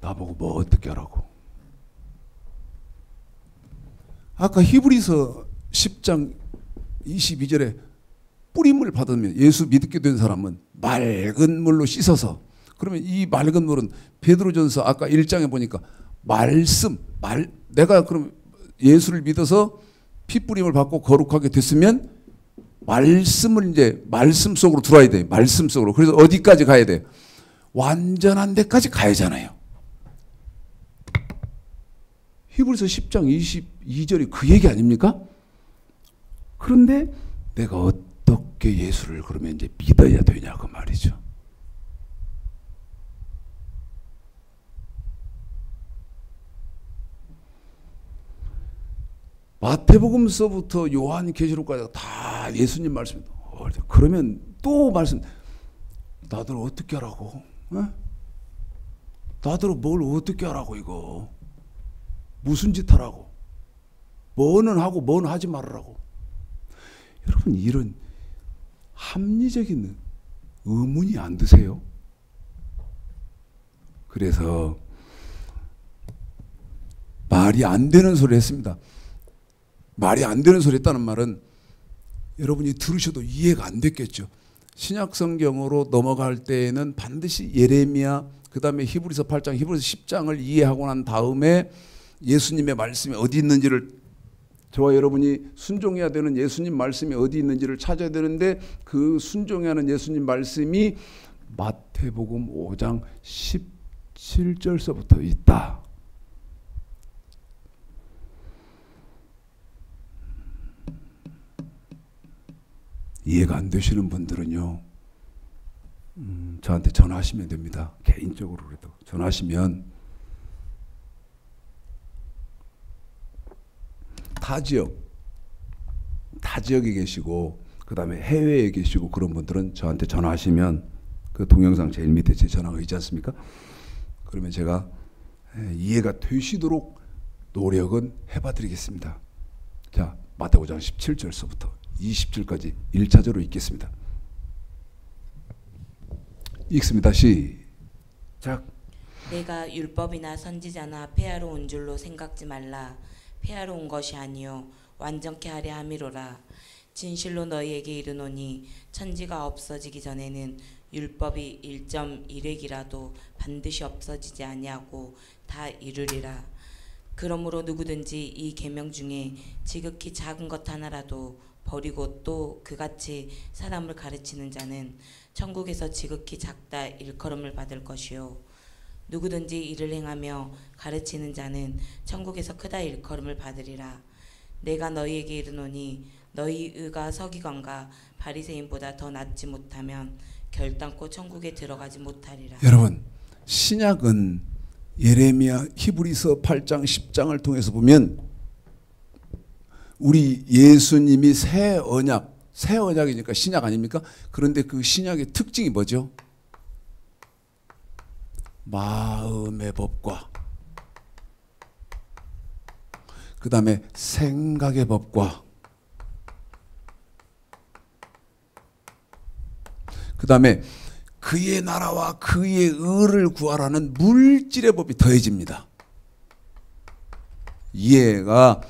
나보고 뭐 어떻게 하라고? 아까 히브리서 10장 22절에 뿌림을 받으면 예수 믿게 된 사람은 맑은 물로 씻어서, 그러면 이 맑은 물은 베드로전서 아까 1장에 보니까 말씀, 내가 그럼 예수를 믿어서 피 뿌림을 받고 거룩하게 됐으면 말씀을 이제 말씀 속으로 들어와야 돼요. 말씀 속으로. 그래서 어디까지 가야 돼요? 완전한 데까지 가야잖아요. 히브리서 10장 22절이 그 얘기 아닙니까? 그런데 내가 어떻게 예수를 그러면 이제 믿어야 되냐 그 말이죠. 마태복음서부터 요한계시록까지 다 예수님 말씀. 그러면 또 말씀. 나들 어떻게 하라고? 어? 나들 뭘 어떻게 하라고 이거? 무슨 짓 하라고? 뭐는 하고 뭐는 하지 말으라고? 여러분 이런 합리적인 의문이 안 드세요? 그래서 말이 안 되는 소리 했습니다. 말이 안 되는 소리 했다는 말은 여러분이 들으셔도 이해가 안 됐겠죠. 신약 성경으로 넘어갈 때에는 반드시 예레미야, 그 다음에 히브리서 8장, 히브리서 10장을 이해하고 난 다음에 예수님의 말씀이 어디 있는지를, 저와 여러분이 순종해야 되는 예수님 말씀이 어디 있는지를 찾아야 되는데, 그 순종해야 하는 예수님 말씀이 마태복음 5장 17절서부터 있다. 이해가 안 되시는 분들은요, 저한테 전화하시면 됩니다. 개인적으로 그래도 전화하시면 타 지역에 계시고 그 다음에 해외에 계시고 그런 분들은 저한테 전화하시면 그 동영상 제일 밑에 제 전화가 있지 않습니까? 그러면 제가 이해가 되시도록 노력은 해봐 드리겠습니다. 자, 마태복음 5장 17절서부터 20절까지 1차적으로 읽겠습니다. 읽습니다. 시작. 내가 율법이나 선지자나 폐하러 온 줄로 생각지 말라. 폐하러 온 것이 아니요 완전케 하려 함이로라. 진실로 너희에게 이르노니 천지가 없어지기 전에는 율법이 1.1획이라도 반드시 없어지지 아니하고 다 이루리라. 그러므로 누구든지 이 계명 중에 지극히 작은 것 하나라도 버리고 또 그같이 사람을 가르치는 자는 천국에서 지극히 작다 일컬음을 받을 것이요 누구든지 이를 행하며 가르치는 자는 천국에서 크다 일컬음을 받으리라. 내가 너희에게 이르노니 너희 의가 서기관과 바리새인보다 더 낫지 못하면 결단코 천국에 들어가지 못하리라. 여러분, 신약은 예레미야, 히브리서 8장 10장을 통해서 보면 우리 예수님이 새 언약이니까 신약 아닙니까? 그런데 그 신약의 특징이 뭐죠? 마음의 법과 그 다음에 생각의 법과 그 다음에 그의 나라와 그의 의를 구하라는 물질의 법이 더해집니다. 이해가.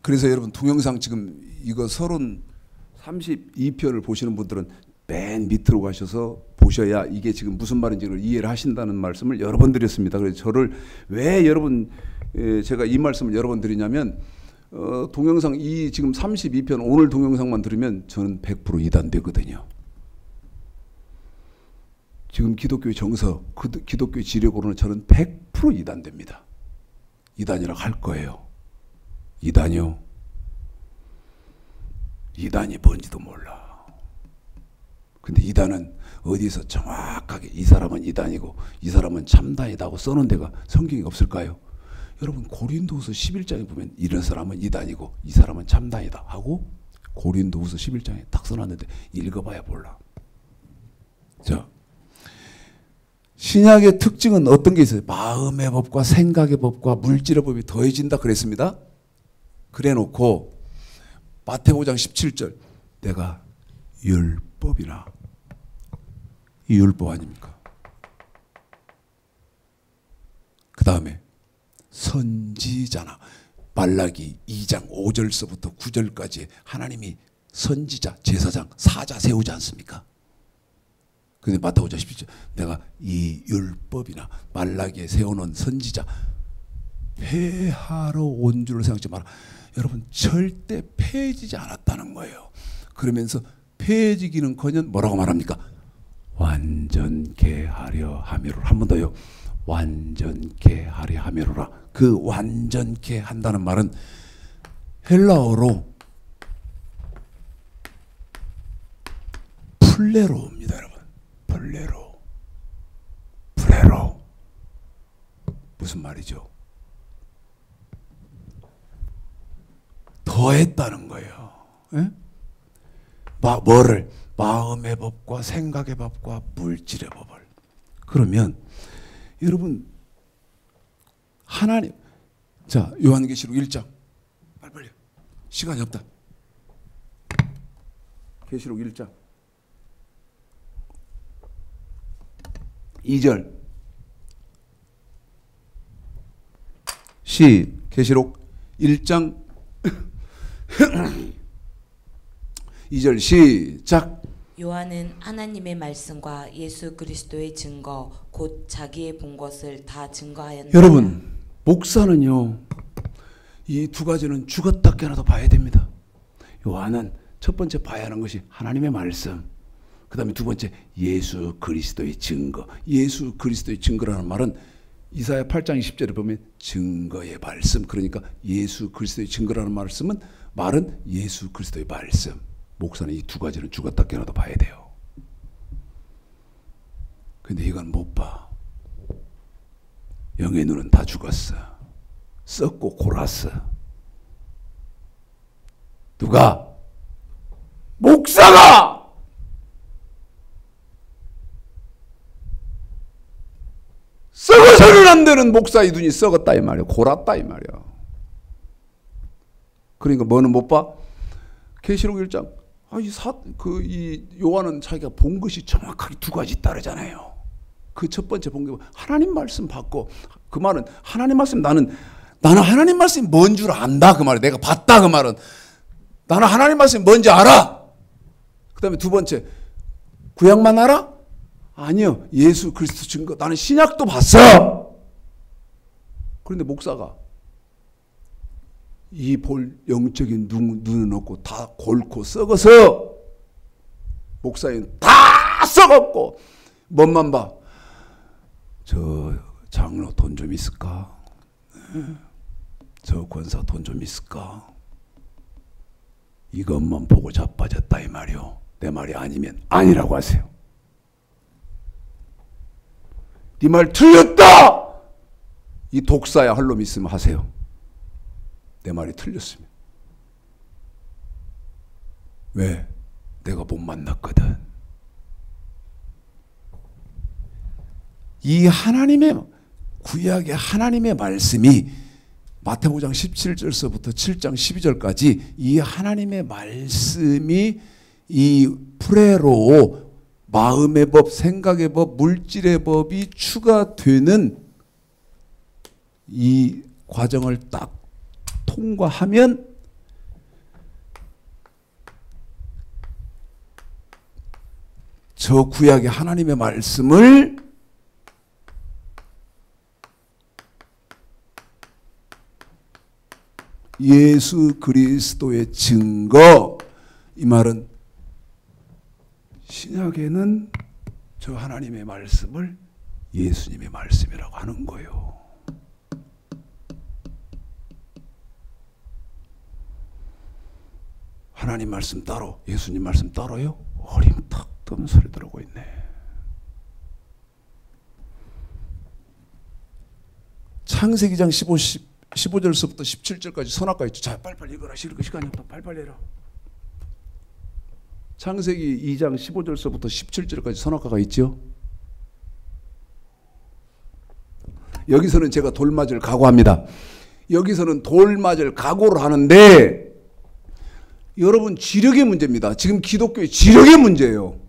그래서 여러분 동영상 지금 이거 32편을 보시는 분들은 맨 밑으로 가셔서 보셔야 이게 지금 무슨 말인지를 이해를 하신다는 말씀을 여러 번 드렸습니다. 그래서 저를 왜 제가 이 말씀을 여러 번 드리냐면 동영상 이 지금 32편 오늘 동영상만 들으면 저는 100% 이단되거든요. 지금 기독교의 정서, 기독교의 지력으로는 저는 100% 이단됩니다. 이단이라고 할 거예요. 이단이요? 이단이 뭔지도 몰라. 근데 이단은 어디서 정확하게 이 사람은 이단이고 이 사람은 참단이다고 써놓은 데가 성경에 없을까요? 여러분 고린도후서 11장에 보면 이런 사람은 이단이고 이 사람은 참단이다 하고 고린도후서 11장에 딱 써놨는데 읽어봐야 몰라. 자, 신약의 특징은 어떤 게 있어요? 마음의 법과 생각의 법과 물질의 법이 더해진다 그랬습니다. 그래놓고 마태복음 5장 17절 내가 율법이나 이 율법 아닙니까? 그 다음에 선지자나 말라기 2장 5절서부터 9절까지 하나님이 선지자, 제사장, 사자 세우지 않습니까? 근데 마태복음 5장 17절 내가 이 율법이나 말라기에 세워놓은 선지자 폐하러 온 줄을 생각지 마라. 여러분 절대 폐해지지 않았다는 거예요. 그러면서 폐해지기는커녕 뭐라고 말합니까? 완전케 하려 함이로라. 한 번 더요. 완전케 하려 함이로라. 그 완전케 한다는 말은 헬라어로 플레로입니다, 여러분. 플레로. 무슨 말이죠? 더했다는 거예요. 예? 뭐를? 마음의 법과 생각의 법과 물질의 법을. 그러면 여러분 하나님, 자 요한계시록 1장 빨리 시간이 없다. 계시록 1장 2절 계시록 1장 2절 시작. 요한은 하나님의 말씀과 예수 그리스도의 증거 곧 자기의 본 것을 다 증거하였느니라. 여러분 목사는요 이 두 가지는 죽었다 깨어나도 봐야 됩니다. 요한은 첫 번째 봐야 하는 것이 하나님의 말씀, 그 다음에 두 번째 예수 그리스도의 증거. 예수 그리스도의 증거라는 말은 이사야 8장 20절에 보면 증거의 말씀, 그러니까 예수 그리스도의 증거라는 말은 예수 그리스도의 말씀. 목사는 이 두 가지는 죽었다 깨어나도 봐야 돼요. 근데 이건 못 봐. 영의 눈은 다 죽었어. 썩고 골았어. 누가? 목사가! 썩어서는 안 되는 목사의 눈이 썩었다 이 말이야. 골았다 이 말이야. 그러니까 뭐는 못 봐? 계시록 1장. 이 요한은 자기가 본 것이 정확하게 두 가지 따르잖아요. 그 첫 번째 본 게 하나님 말씀 받고, 그 말은 하나님 말씀, 나는 하나님 말씀이 뭔 줄 안다 그 말이야. 내가 봤다 그 말은 나는 하나님 말씀이 뭔지 알아. 그 다음에 두 번째, 구약만 알아? 아니요, 예수 그리스도 증거. 나는 신약도 봤어. 그런데 목사가 이 볼 영적인 눈은 없고 다 골고 썩어서, 목사님 다 썩었고 뭔만 봐? 저 장로 돈 좀 있을까? 저 권사 돈 좀 있을까? 이것만 보고 자빠졌다 이 말이요. 내 말이 아니면 아니라고 하세요. 네 말 틀렸다! 이 독사야 할 놈 있으면 하세요. 내 말이 틀렸으면. 왜? 내가 못 만났거든. 이 하나님의 구약의 하나님의 말씀이 마태복음 5장 17절서부터 7장 12절까지 이 하나님의 말씀이 이 프레로, 마음의 법, 생각의 법, 물질의 법이 추가되는 이 과정을 딱 통과하면 저 구약의 하나님의 말씀을 예수 그리스도의 증거, 이 말은 신약에는 저 하나님의 말씀을 예수님의 말씀이라고 하는 거예요. 하나님 말씀 따로, 예수님 말씀 따로요? 어림탁 떠는 소리 들어오고 있네. 창세기장 15절서부터 17절까지 선악과 있죠. 자, 빨리빨리 읽어라. 시간이 없다. 빨리빨리 해라. 창세기 2장 15절서부터 17절까지 선악과가 있죠. 여기서는 제가 돌맞을 각오합니다. 여기서는 돌맞을 각오를 하는데, 여러분 지력의 문제입니다. 지금 기독교의 지력의 문제예요.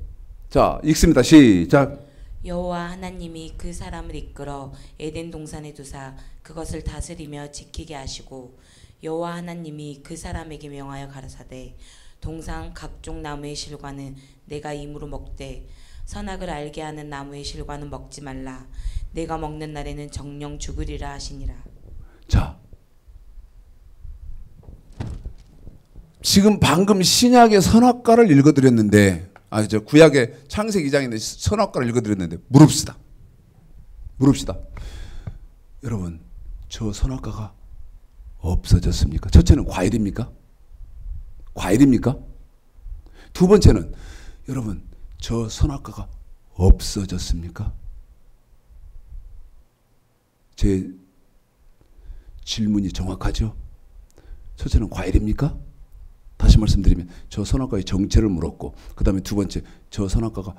자, 읽습니다. 시작. 여호와 하나님이 그 사람을 이끌어 에덴 동산에 두사 그것을 다스리며 지키게 하시고, 여호와 하나님이 그 사람에게 명하여 가라사대 동산 각종 나무의 실과는 내가 임으로 먹되 선악을 알게 하는 나무의 실과는 먹지 말라. 내가 먹는 날에는 정령 죽으리라 하시니라. 자, 지금 방금 신약의 선악과를 읽어드렸는데, 저 구약의 창세기 2장인데 선악과를 읽어드렸는데 물읍시다. 여러분, 저 선악과가 없어졌습니까? 첫째는 과일입니까? 두 번째는 여러분, 저 선악과가 없어졌습니까? 제 질문이 정확하죠? 첫째는 과일입니까? 다시 말씀드리면 저 선악과의 정체를 물었고, 그 다음에 두 번째, 저 선악과가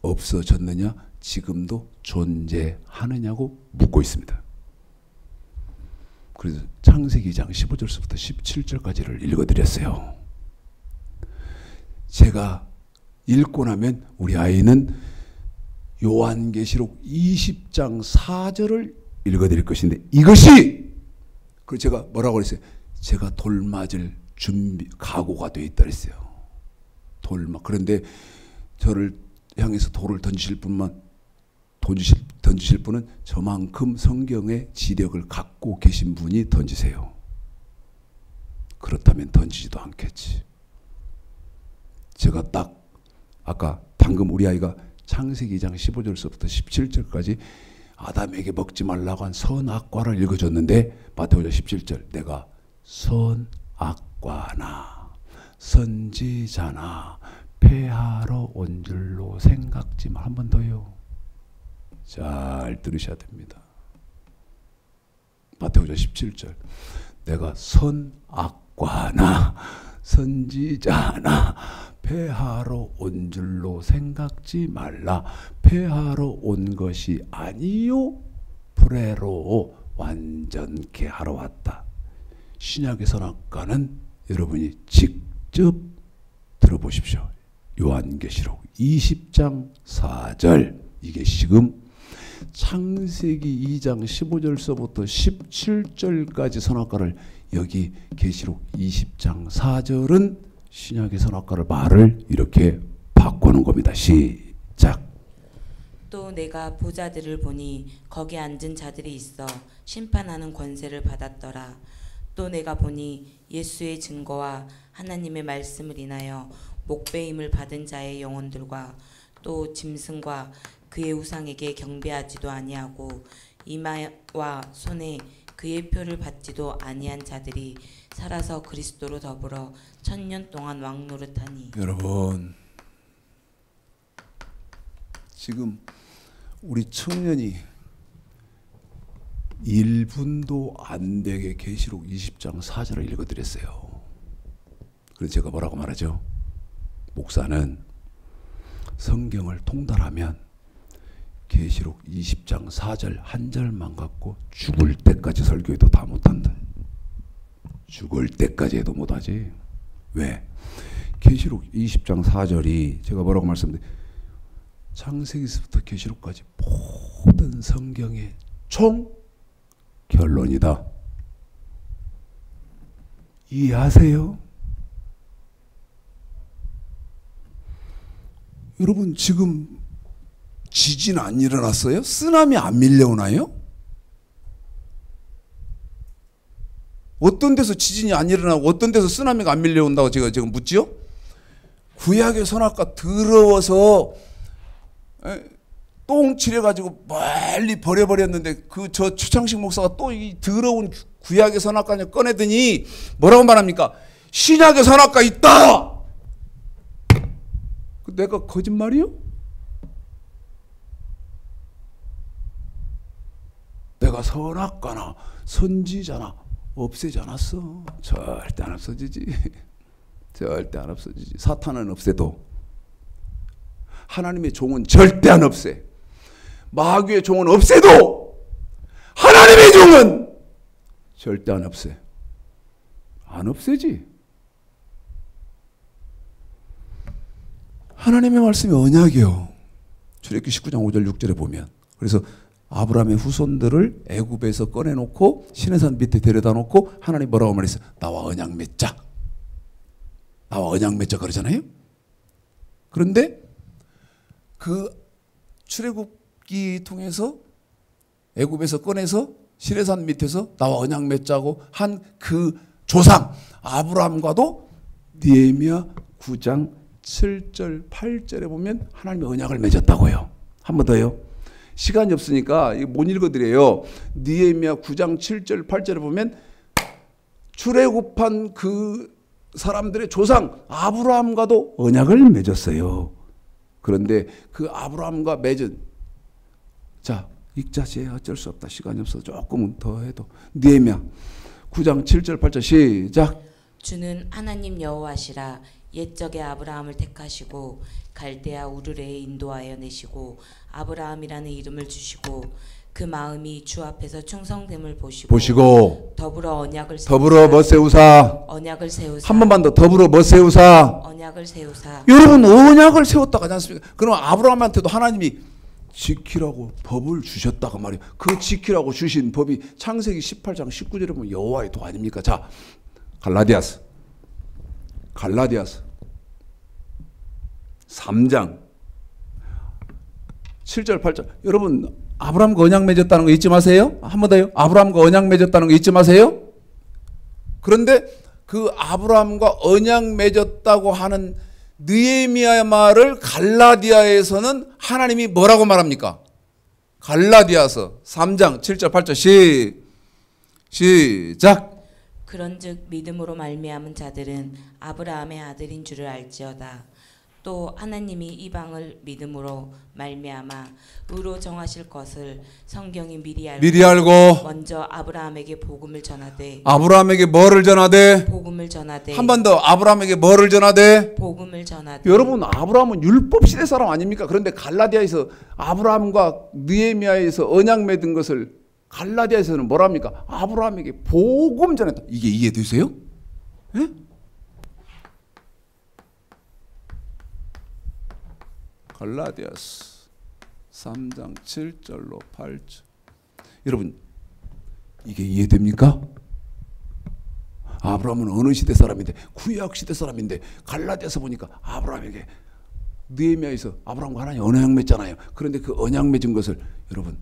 없어졌느냐, 지금도 존재하느냐고 묻고 있습니다. 그래서 창세기 2장 15절부터 17절까지를 읽어드렸어요. 제가 읽고 나면 우리 아이는 요한계시록 20장 4절을 읽어드릴 것인데, 이것이, 그래서 제가 뭐라고 그랬어요? 제가 돌 맞을 각오가 돼 있다 그랬어요. 그런데 저를 향해서 돌을 던지실 분은 저만큼 성경의 지력을 갖고 계신 분이 던지세요. 그렇다면 던지지도 않겠지. 제가 딱 아까 방금 우리 아이가 창세기 2장 15절서부터 17절까지 아담에게 먹지 말라고 한 선악과를 읽어줬는데, 마태복음 17절, 내가 선악과나 선지자나 폐하러 온 줄로 생각지 마. 한 번 더요. 잘 들으셔야 됩니다. 마태복음 17절, 내가 선악과나 선지자나 폐하러 온 줄로 생각지 말라. 폐하러 온 것이 아니요 불의로 완전케 하러 왔다. 신약의 선악과는 여러분이 직접 들어보십시오. 요한계시록 20장 4절, 이게 지금 창세기 2장 15절서부터 17절까지 선악과를, 여기 계시록 20장 4절은 신약의 선악과를 말을 이렇게 바꾸는 겁니다. 시작. 또 내가 보자들을 보니 거기 앉은 자들이 있어 심판하는 권세를 받았더라. 또 내가 보니 예수의 증거와 하나님의 말씀을 인하여 목배임을 받은 자의 영혼들과 또 짐승과 그의 우상에게 경배하지도 아니하고 이마와 손에 그의 표를 받지도 아니한 자들이 살아서 그리스도로 더불어 1000년 동안 왕노릇하니. 여러분, 지금 우리 청년이 1분도 안 되게 계시록 20장 4절을 읽어드렸어요. 그래서 제가 뭐라고 말하죠? 목사는 성경을 통달하면 계시록 20장 4절 한 절만 갖고 죽을 때까지 설교해도 다 못한다. 죽을 때까지 해도 못하지. 왜? 계시록 20장 4절이 제가 뭐라고 말씀드려요? 창세기서부터 계시록까지 모든 성경의 총 결론이다. 이해하세요? 여러분, 지금 지진 안 일어났어요? 쓰나미 안 밀려오나요? 어떤 데서 지진이 안 일어나고 어떤 데서 쓰나미가 안 밀려온다고 제가 지금 묻지요? 구약의 선악과 더러워서 똥 칠해가지고 멀리 버려버렸는데, 그 저 추창식 목사가 또 이 더러운 구약의 선악과 꺼내더니 뭐라고 말합니까? 신약의 선악과 있다! 내가 거짓말이요? 내가 선악과나 선지자나 없애지 않았어. 절대 안 없어지지. 절대 안 없어지지. 사탄은 없애도 하나님의 종은 절대 안 없애. 마귀의 종은 없애도 하나님의 종은 절대 안 없애. 안 없애지. 하나님의 말씀이 언약이요. 출애굽기 19장 5절 6절에 보면, 그래서 아브라함의 후손들을 애굽에서 꺼내놓고 시내산 밑에 데려다 놓고 하나님 뭐라고 말했어요? 나와 언약 맺자. 나와 언약 맺자 그러잖아요. 그런데 그 출애굽기 통해서 애굽에서 꺼내서 시내산 밑에서 나와 언약 맺자고 한 그 조상 아브라함과도 느헤미야 9장 7절 8절에 보면 하나님의 언약을 맺었다고요. 한 번 더요. 시간이 없으니까 못 읽어드려요. 느헤미야 9장 7절 8절에 보면 출애굽한 그 사람들의 조상 아브라함과도 언약을 맺었어요. 그런데 그 아브라함과 맺은, 자 읽자지, 어쩔 수 없다, 시간이 없어. 조금은 더 해도. 느헤미야 9장 7절 8절 시작. 주는 하나님 여호와시라. 옛적에 아브라함을 택하시고 갈대아 우르레에 인도하여 내시고 아브라함이라는 이름을 주시고 그 마음이 주 앞에서 충성됨을 보시고 더불어 언약을 세우사. 더불어 뭐 세우사? 언약을 세우사. 한 번만 더. 더불어 뭐 세우사? 언약을 세우사. 여러분 언약을 세웠다고 하지 않습니까? 그럼 아브라함한테도 하나님이 지키라고 법을 주셨다고 말이에요. 그 지키라고 주신 법이 창세기 18장 19절에 보면 여호와의 도 아닙니까? 자, 갈라디아서 3장 7절 8절. 여러분 아브라함과 언약 맺었다는 거 잊지 마세요. 한 번 더요. 아브라함과 언약 맺었다는 거 잊지 마세요. 그런데 그 아브라함과 언약 맺었다고 하는 느헤미야의 말을 갈라디아에서는 하나님이 뭐라고 말합니까? 갈라디아서 3장 7절 8절 시작. 그런즉 믿음으로 말미암은 자들은 아브라함의 아들인 줄을 알지어다. 또 하나님이 이방을 믿음으로 말미암아 의로 정하실 것을 성경이 미리 알고 먼저 아브라함에게 복음을 전하되. 아브라함에게 뭐를 전하되? 복음을 전하되. 한 번 더. 아브라함에게 뭐를 전하되? 복음을 전하되. 여러분 아브라함은 율법 시대 사람 아닙니까? 그런데 갈라디아에서 아브라함과 느헤미야에서 언약 맺은 것을 갈라디아에서는 뭐랍니까? 아브라함에게 복음 전했다. 이게 이해되세요? 예? 갈라디아서 3장 7절로 8절. 여러분 이게 이해됩니까? 아브라함은 어느 시대 사람인데, 구약 시대 사람인데 갈라디아서 보니까 아브라함에게, 느헤미야에서 아브라함과 하나님 언약 맺잖아요. 그런데 그 언약 맺은 것을 여러분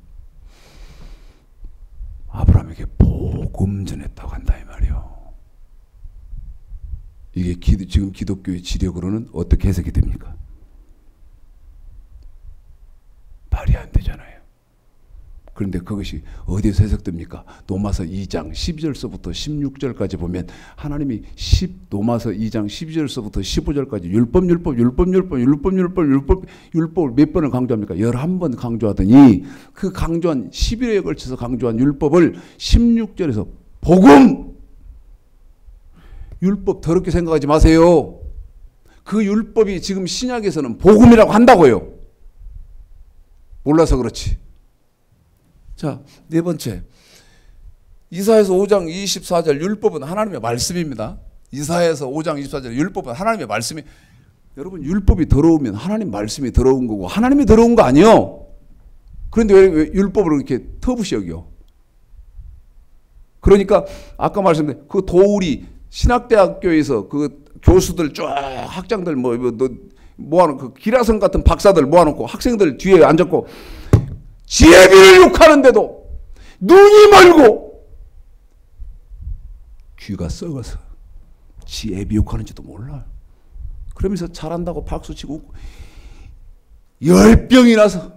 아브라함에게 복음 전했다고 한다 이 말이요. 이게 지금 기독교의 지력으로는 어떻게 해석이 됩니까? 말이 안 되잖아요. 그런데 그것이 어디에서 해석됩니까? 로마서 2장 12절서부터 16절까지 보면 하나님이 로마서 2장 12절서부터 15절까지 율법을 몇 번을 강조합니까? 11번 강조하더니 그 강조한 11회에 걸쳐서 강조한 율법을 16절에서 복음! 율법 더럽게 생각하지 마세요. 그 율법이 지금 신약에서는 복음이라고 한다고요. 몰라서 그렇지. 자, 네 번째. 이사야서 5장 24절 율법은 하나님의 말씀입니다. 이사야서 5장 24절 율법은 하나님의 말씀이. 여러분 율법이 더러우면 하나님 말씀이 더러운 거고 하나님이 더러운 거 아니에요. 그런데 왜 율법을 이렇게 터부시 여겨? 그러니까 아까 말씀드린 그 도울이 신학대학교에서 그 교수들 쫙 학장들 모아놓고 그 기라성 같은 박사들 모아놓고 학생들 뒤에 앉았고 지혜비를 욕하는데도 눈이 멀고 귀가 썩어서 지혜비 욕하는지도 몰라. 그러면서 잘한다고 박수치고 열병이 나서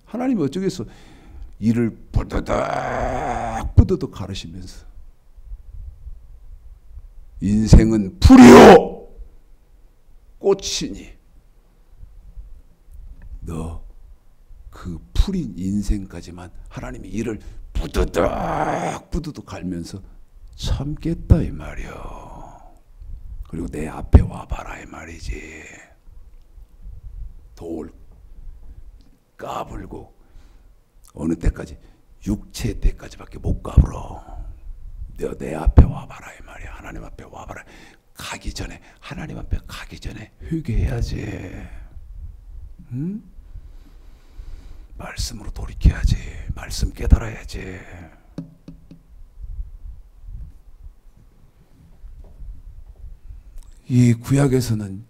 하나님이 어쩌겠어. 이를 뿌드득 가르시면서 인생은 풀이요 꽃이니 너 그 풀인 인생까지만 하나님이 이를 뿌드득 갈면서 참겠다 이 말이요. 그리고 내 앞에 와봐라 이 말이지. 돌 까불고 어느 때까지? 육체 때까지밖에 못 까불어. 너 내 앞에 와봐라 이 말이야. 하나님 앞에 와봐라. 가기 전에, 하나님 앞에 가기 전에 회개해야지. 응? 말씀으로 돌이켜야지. 말씀 깨달아야지. 이 구약에서는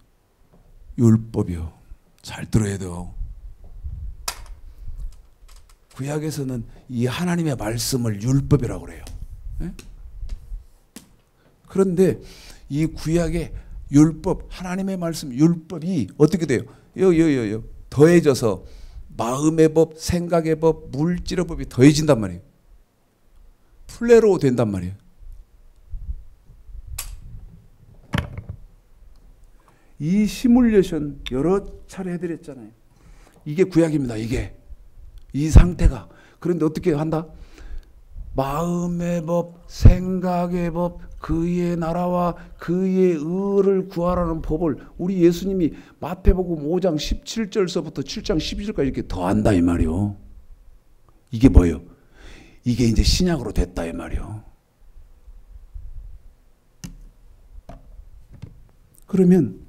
율법이요. 잘 들어야 돼요. 구약에서는 이 하나님의 말씀을 율법이라고 그래요. 네? 그런데 이 구약의 율법, 하나님의 말씀 율법이 어떻게 돼요? 요 더해져서 마음의 법, 생각의 법, 물질의 법이 더해진단 말이에요. 플레로 된단 말이에요. 이 시뮬레이션 여러 차례 해드렸잖아요. 이게 구약입니다. 이게 이 상태가. 그런데 어떻게 한다? 마음의 법, 생각의 법, 그의 나라와 그의 의를 구하라는 법을 우리 예수님이 마태복음 5장 17절서부터 7장 12절까지 이렇게 더한다 이 말이요. 이게 뭐예요? 이게 이제 신약으로 됐다 이 말이요. 그러면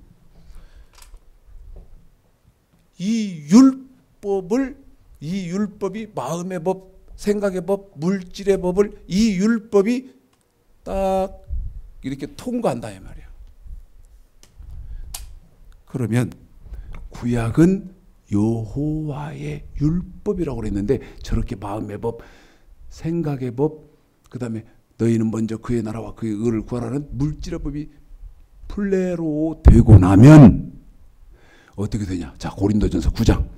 이 율법이 마음의 법, 생각의 법, 물질의 법을 이 율법이 딱 이렇게 통과한다 이 말이야. 그러면 구약은 여호와의 율법이라고 그랬는데 저렇게 마음의 법, 생각의 법, 그 다음에 너희는 먼저 그의 나라와 그의 의를 구하라는 물질의 법이 플레로 되고 나면 어떻게 되냐? 자, 고린도전서 9장.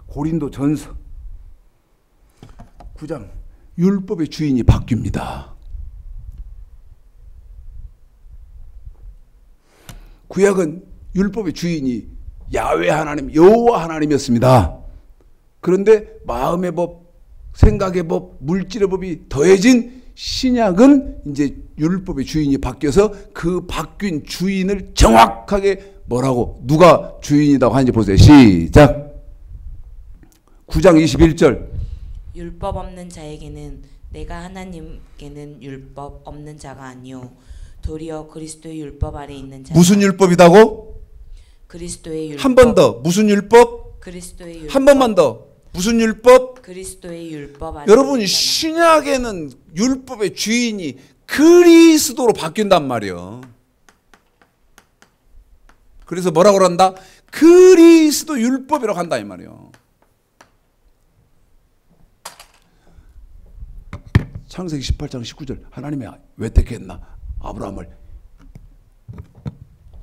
고린도전서 9장. 율법의 주인이 바뀝니다. 구약은 율법의 주인이 야훼 하나님, 여호와 하나님이었습니다. 그런데 마음의 법, 생각의 법, 물질의 법이 더해진 신약은 이제 율법의 주인이 바뀌어서 그 바뀐 주인을 정확하게 뭐라고 누가 주인이라고 하는지 보세요. 시작. 9장 21절. 율법 없는 자에게는 내가 하나님께는 율법 없는 자가 아니요 도리어 그리스도의 율법 아래 있는 자. 무슨 율법이다고? 그리스도의 율법. 한 번 더. 무슨 율법? 그리스도의 율법. 한 번만 더. 무슨 율법? 그리스도의 율법 아래. 여러분 신약에는 율법의 주인이 그리스도로 바뀐단 말이에요. 그래서 뭐라고 한다? 그리스도 율법이라고 한다 이 말이에요. 창세기 18장 19절 하나님이 왜 택했나? 아브라함을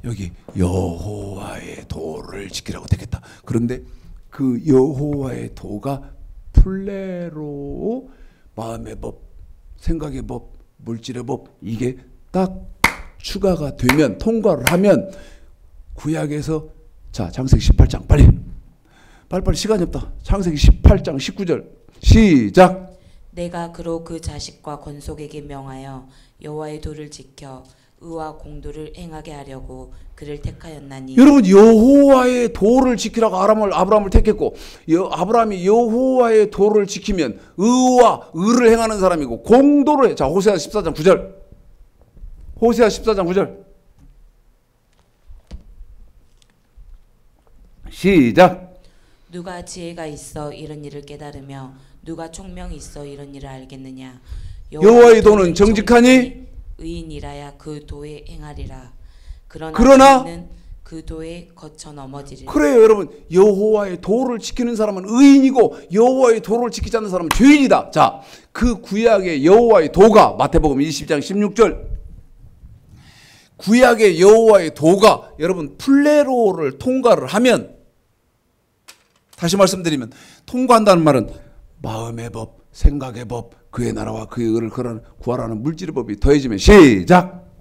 여기 여호와의 도를 지키라고 택했다. 그런데 그 여호와의 도가 플레로 마음의 법, 생각의 법, 물질의 법 이게 딱 추가가 되면 통과를 하면 구약에서 자 창세기 18장 빨리 시간이 없다. 창세기 18장 19절 시작. 내가 그로 그 자식과 건속에게 명하여 여호와의 도를 지켜 의와 공도를 행하게 하려고 그를 택하였나니. 여러분 여호와의 도를 지키라고 아브라함을 택했고 아브라함이 여호와의 도를 지키면 의와 의를 행하는 사람이고 공도를 해. 자 호세아 14장 9절. 호세아 14장 9절. 시작. 누가 지혜가 있어 이런 일을 깨달으며 누가 총명이 있어 이런 일을 알겠느냐. 여호와의 도는 정직하니 의인이라야 그 도에 행하리라. 그러나 의인은 그 도에 거쳐 넘어지리라. 그래요 여러분. 여호와의 도를 지키는 사람은 의인이고 여호와의 도를 지키지 않는 사람은 죄인이다. 자, 그 구약의 여호와의 도가 마태복음 20장 16절 구약의 여호와의 도가 여러분 플레로를 통과를 하면 다시 말씀드리면 통과한다는 말은 마음의 법, 생각의 법, 그의 나라와 그의 의를 구하라는 물질의 법이 더해지면 시작.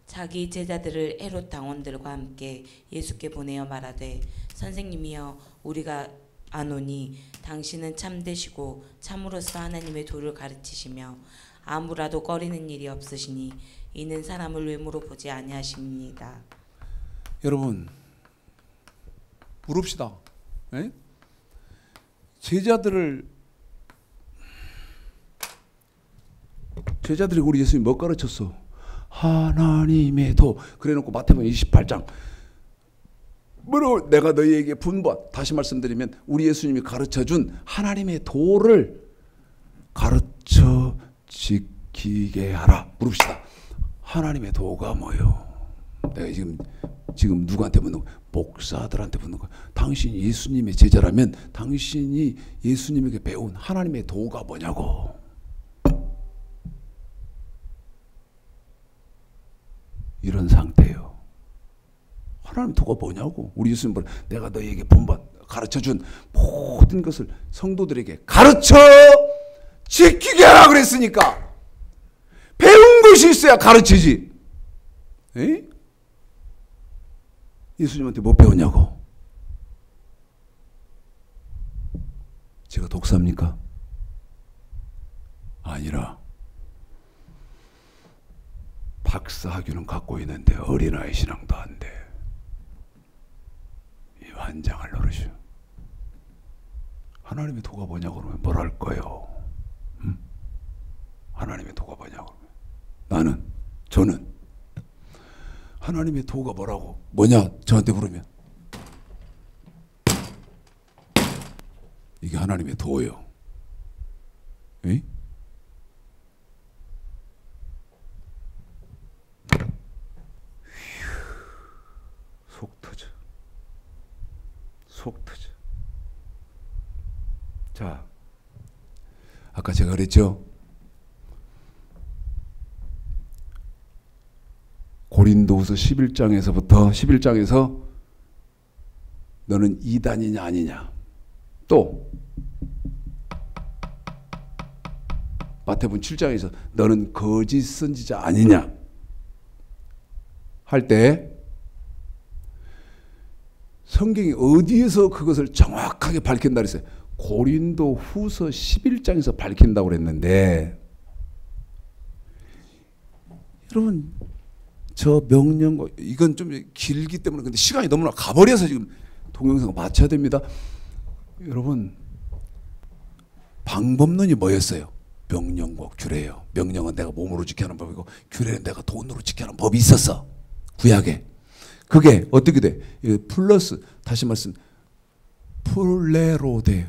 자기 제자들을 헤롯 당원들과 함께 예수께 보내어 말하되 선생님이여 우리가 아노니 당신은 참되시고 참으로서 하나님의 도를 가르치시며 아무라도 꺼리는 일이 없으시니 이는 사람을 외모로 보지 아니하십니다. 여러분 물읍시다. 에? 제자들이 우리 예수님 뭐 가르쳤어? 하나님의 도. 그래놓고 마태복음 28장 뭐로 내가 너희에게 분부한 다시 말씀드리면 우리 예수님이 가르쳐준 하나님의 도를 가르쳐 지키게 하라. 물읍시다. 하나님의 도가 뭐요? 내가 지금 누구한테 묻는 거야? 목사들한테 묻는 거야. 당신이 예수님의 제자라면 당신이 예수님에게 배운 하나님의 도가 뭐냐고. 이런 상태예요. 하나님 도가 뭐냐고. 우리 예수님 뭐 내가 너희에게 본받 가르쳐준 모든 것을 성도들에게 가르쳐 지키게 하라 그랬으니까 배운 것이 있어야 가르치지. 에? 예수님한테 못 배웠냐고. 제가 독사입니까? 아니라 박사 학위는 갖고 있는데 어린아이 신앙도 안 돼. 이 환장할 노릇이요. 하나님의 도가 뭐냐고 그러면 뭘 할 거예요? 응? 하나님의 도가 뭐냐고 그러면 저는 하나님의 도가 뭐냐 저한테 물으면 이게 하나님의 도예요. 에? 속 터져. 자, 아까 제가 그랬죠? 고린도후서 11장에서 너는 이단이냐 아니냐. 또 마태복음 7장에서 너는 거짓 선지자 아니냐 할 때 성경이 어디에서 그것을 정확하게 밝힌다 그랬어요? 고린도후서 11장에서 밝힌다고 그랬는데, 여러분 저 명령 이건 좀 길기 때문에 근데 시간이 너무나 가버려서 지금 동영상 맞춰야 됩니다. 여러분 방법론이 뭐였어요? 명령과 규례예요. 명령은 내가 몸으로 지켜야 하는 법이고 규례는 내가 돈으로 지켜야 하는 법이 있었어. 구약에. 그게 어떻게 돼? 플러스 다시 말씀 플레로 돼요.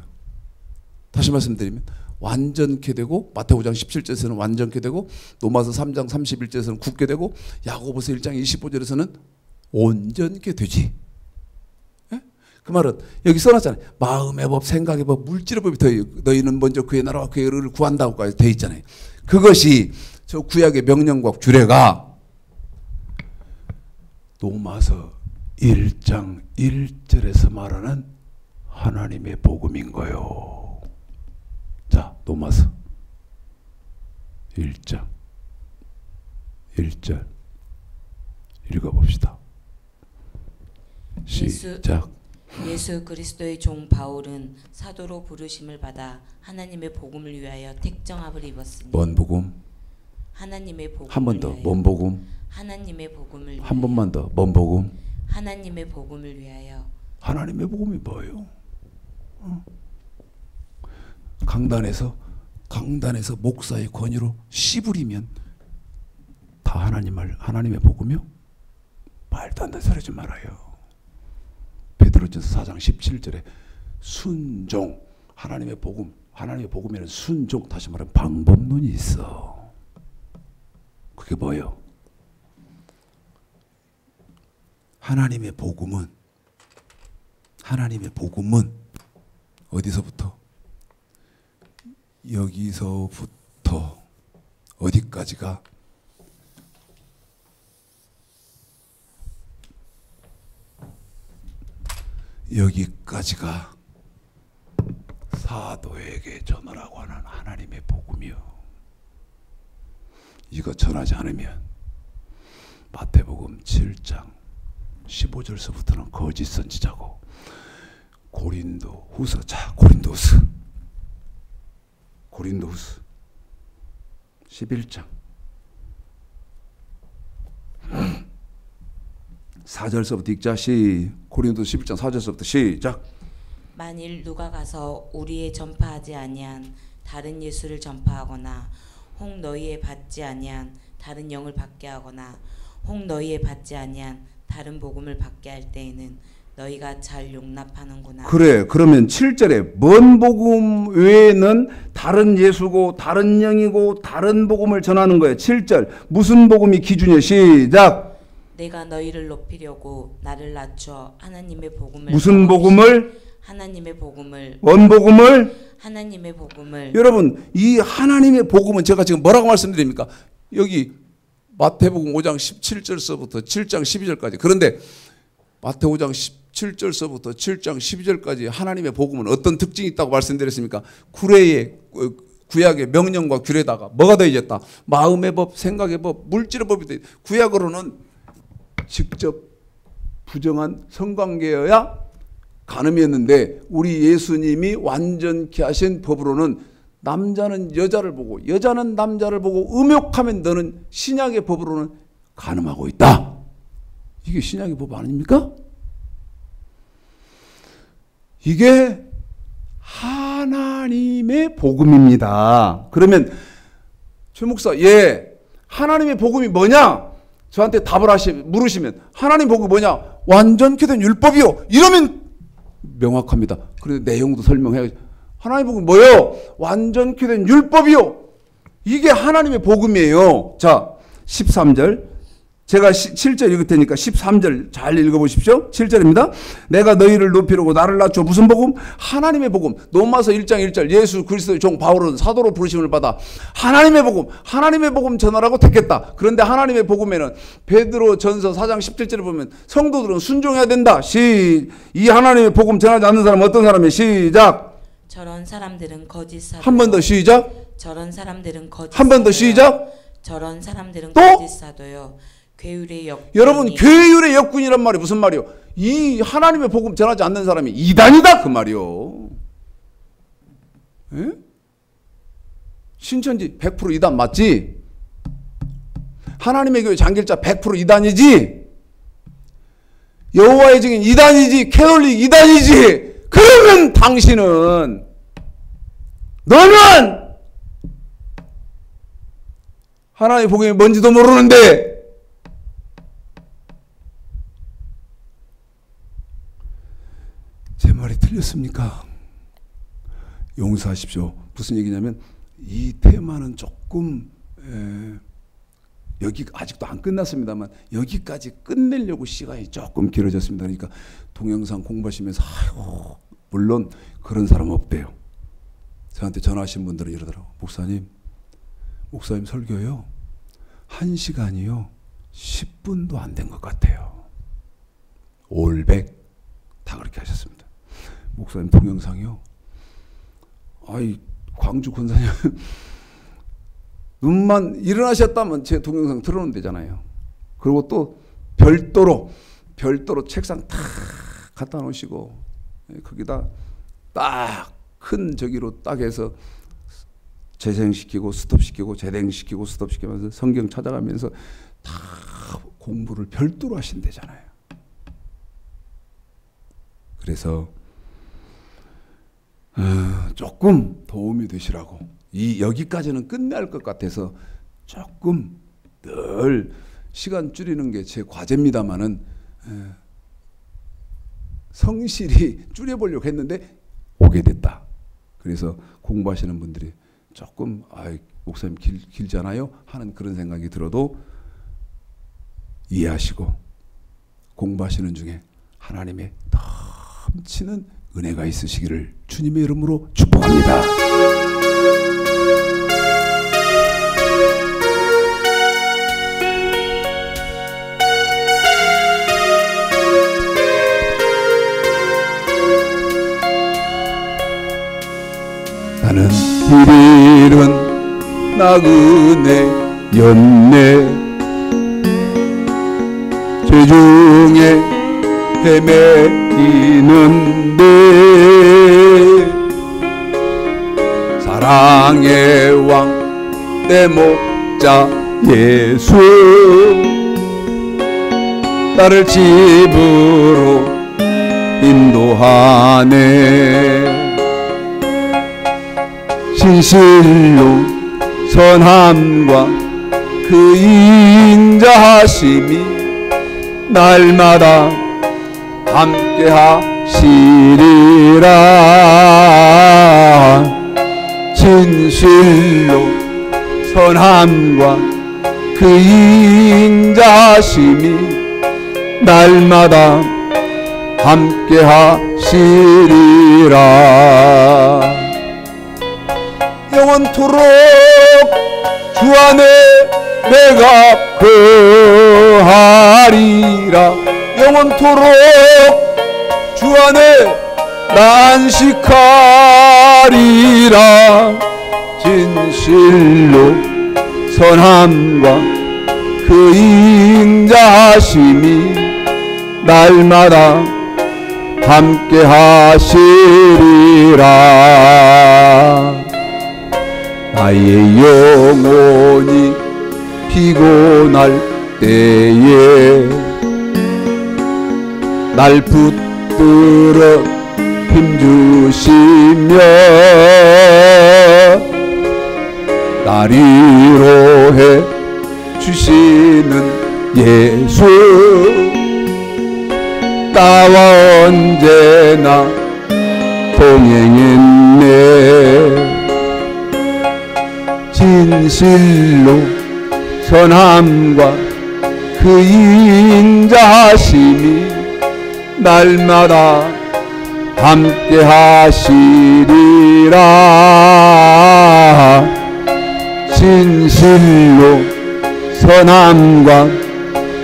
다시 말씀드리면 완전케 되고 마태복음 5장 17절에서는 완전케 되고 로마서 3장 31절에서는 굳게 되고 야고보서 1장 25절에서는 온전케 되지. 예? 그 말은 여기 써놨잖아요. 마음의 법, 생각의 법, 물질의 법이 더 너희는 먼저 그의 나라와 그의 의를 구한다고까지 돼 있잖아요. 그것이 저 구약의 명령과 규례가 로마서 1장 1절에서 말하는 하나님의 복음인 거요. 자, 로마서 1장 1절 읽어봅시다. 시작. 예수 그리스도의 종 바울은 사도로 부르심을 받아 하나님의 복음을 위하여 택정함을 입었으니. 뭔 복음? 하나님의 복음을 한 번 더. 위하여. 뭔 복음? 하나님의 복음을 위하여. 한 번만 더. 뭔 복음? 하나님의 복음을 위하여. 하나님의 복음이 뭐예요? 강단에서 목사의 권위로 씨 부리면 다 하나님의 복음이요? 말도 안 되는 소리 하지 말아요. 베드로전서 4장 17절에 순종, 하나님의 복음에는 순종, 다시 말하면 방법론이 있어. 그게 뭐예요? 하나님의 복음은 어디서부터? 여기서부터 어디까지가? 여기까지가 사도에게 전하라고 하는 하나님의 복음이요. 이거 전하지 않으면 마태복음 7장 15절서부터는 거짓 선지자고, 고린도후서 11장 4절서부터 읽자. 고린도서 11장 4절서부터 시작. 만일 누가 가서 우리의 전파하지 아니한 다른 예수를 전파하거나 혹 너희에 받지 아니한 다른 영을 받게 하거나 혹 너희에 받지 아니한 다른 복음을 받게 할 때에는 너희가 잘 용납하는구나. 그래. 그러면 7절에 뭔 복음 외에는 다른 예수고 다른 영이고 다른 복음을 전하는 거예요. 7절 무슨 복음이 기준이에요? 시작. 내가 너희를 높이려고 나를 낮춰 하나님의 복음을. 무슨 복음을? 하나님의 복음을. 뭔 복음을? 하나님의 복음을. 여러분 이 하나님의 복음은 제가 지금 뭐라고 말씀드립니까? 여기 마태복음 5장 17절서부터 7장 12절까지. 그런데 마태복음 5장 17절서부터 7장 12절까지 하나님의 복음은 어떤 특징이 있다고 말씀드렸습니까? 구약의 명령과 규례다가 뭐가 더해졌다? 마음의 법, 생각의 법, 물질의 법이 더해졌다. 구약으로는 직접 부정한 성관계여야 간음이었는데 우리 예수님이 완전케 하신 법으로는 남자는 여자를 보고 여자는 남자를 보고 음욕하면 너는 신약의 법으로는 간음하고 있다. 이게 신약의 법 아닙니까? 이게 하나님의 복음입니다. 그러면 최 목사, 하나님의 복음이 뭐냐? 저한테 답을 물으시면 하나님 복음이 뭐냐? 완전케 된 율법이요. 이러면 명확합니다. 그런데 내용도 설명해야죠. 하나님의 복음이 뭐예요? 완전케 된 율법이요. 이게 하나님의 복음이에요. 자, 13절. 제가 7절 읽을 테니까 13절 잘 읽어보십시오. 7절입니다. 내가 너희를 높이려고 나를 낮춰. 무슨 복음? 하나님의 복음. 로마서 1장 1절 예수 그리스도의 종 바울은 사도로 부르심을 받아 하나님의 복음 전하라고 택했다. 그런데 하나님의 복음에는 베드로 전서 4장 17절에 보면 성도들은 순종해야 된다. 이 하나님의 복음 전하지 않는 사람은 어떤 사람이에요? 시작. 저런 사람들은 거짓 사도. 한 번 더 시작. 저런 사람들은 거짓. 한 번 더 시작. 저런 사람들은 또? 거짓 사도요. 괴율의 역군. 여러분, 괴율의 역군이란 말이 무슨 말이요? 이 하나님의 복음 전하지 않는 사람이 이단이다 그 말이요. 에? 신천지 100% 이단 맞지? 하나님의 교회 장길자 100% 이단이지? 여호와의 증인 이단이지? 캐톨릭 이단이지? 그러면 너는 하나님의 복음이 뭔지도 모르는데 제 말이 틀렸습니까? 용서하십시오. 무슨 얘기냐면 이 테마는 조금 여기 아직도 안 끝났습니다만 여기까지 끝내려고 시간이 조금 길어졌습니다. 그러니까 동영상 공부하시면서 아이고 물론 그런 사람 없대요. 저한테 전화하신 분들은 이러더라고. 목사님 설교요 1시간이요 10분도 안 된 것 같아요. 올백 다 그렇게 하셨습니다. 목사님 동영상이요. 광주 권사님 눈만 일어나셨다면 제 동영상 틀어놓으면 되잖아요. 그리고 또 별도로 책상 탁 갖다 놓으시고 거기다 딱 큰 저기로 딱 해서 재생시키고 스톱시키고 재생시키고 스톱시키면서 성경 찾아가면서 다 공부를 별도로 하신대잖아요. 그래서 조금 도움이 되시라고 여기까지는 끝낼 것 같아서 조금 늘 시간 줄이는 게 제 과제입니다만은 성실히 줄여보려고 했는데 오게 됐다. 그래서 공부하시는 분들이 조금 목사님 길잖아요 하는 그런 생각이 들어도 이해하시고 공부하시는 중에 하나님의 넘치는 은혜가 있으시기를 주님의 이름으로 축복합니다. 나는 이른 나그네 연내 죄중에 헤매이는데 사랑의 왕 내 목자 예수 나를 집으로 인도하네. 진실로 선함과 그 인자하심이 날마다 함께 하시리라. 진실로 선함과 그 인자하심이 날마다 함께 하시리라. 영원토록 주 안에 내가 거하리라. 영원토록 주 안에 안식하리라. 진실로 선함과 그 인자하심이 날마다 함께 하시리라. 나의 영혼이 피곤할 때에 날 붙들어 힘주시며 날 위로해 주시는 예수, 나와 언제나 동행했네. 진실로 선함과 그 인자하심이 날마다 함께 하시리라. 진실로 선함과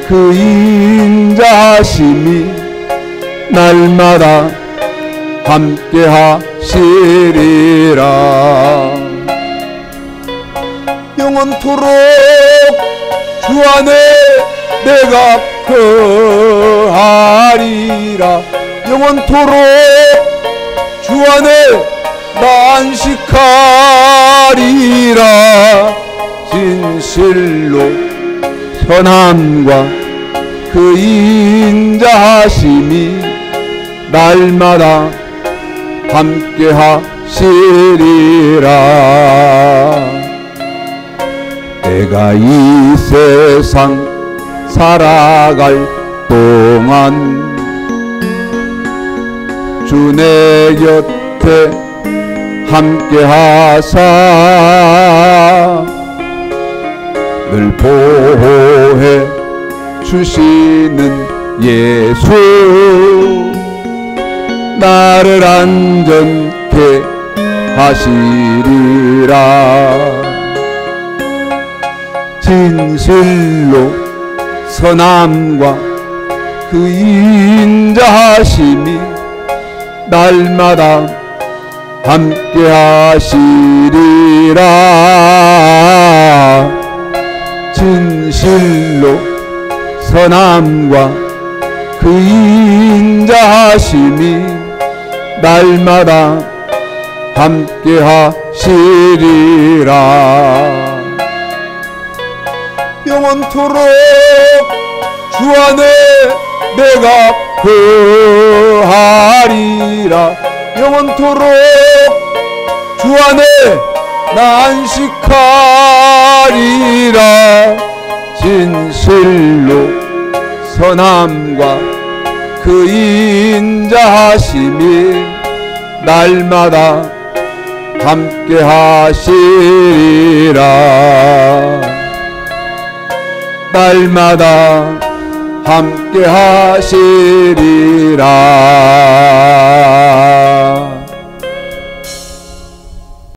그 인자하심이 날마다 함께 하시리라. 영원토록 주 안에 내가 거하리라. 영원토록 주 안에 나 안식하리라. 진실로 선함과 그 인자하심이 날마다 함께 하시리라. 내가 이 세상 살아갈 동안 주 내 곁에 함께 하사 늘 보호해 주시는 예수, 나를 안전케 하시리라. 진실로 선함과 그 인자하심이 날마다 함께 하시리라. 진실로 선함과 그 인자하심이 날마다 함께 하시리라. 영원토록 주 안에 내가 거하리라. 영원토록 주 안에 나 안식하리라. 진실로 선함과 그 인자하심이 날마다 함께 하시리라. 날마다 함께 하시리라.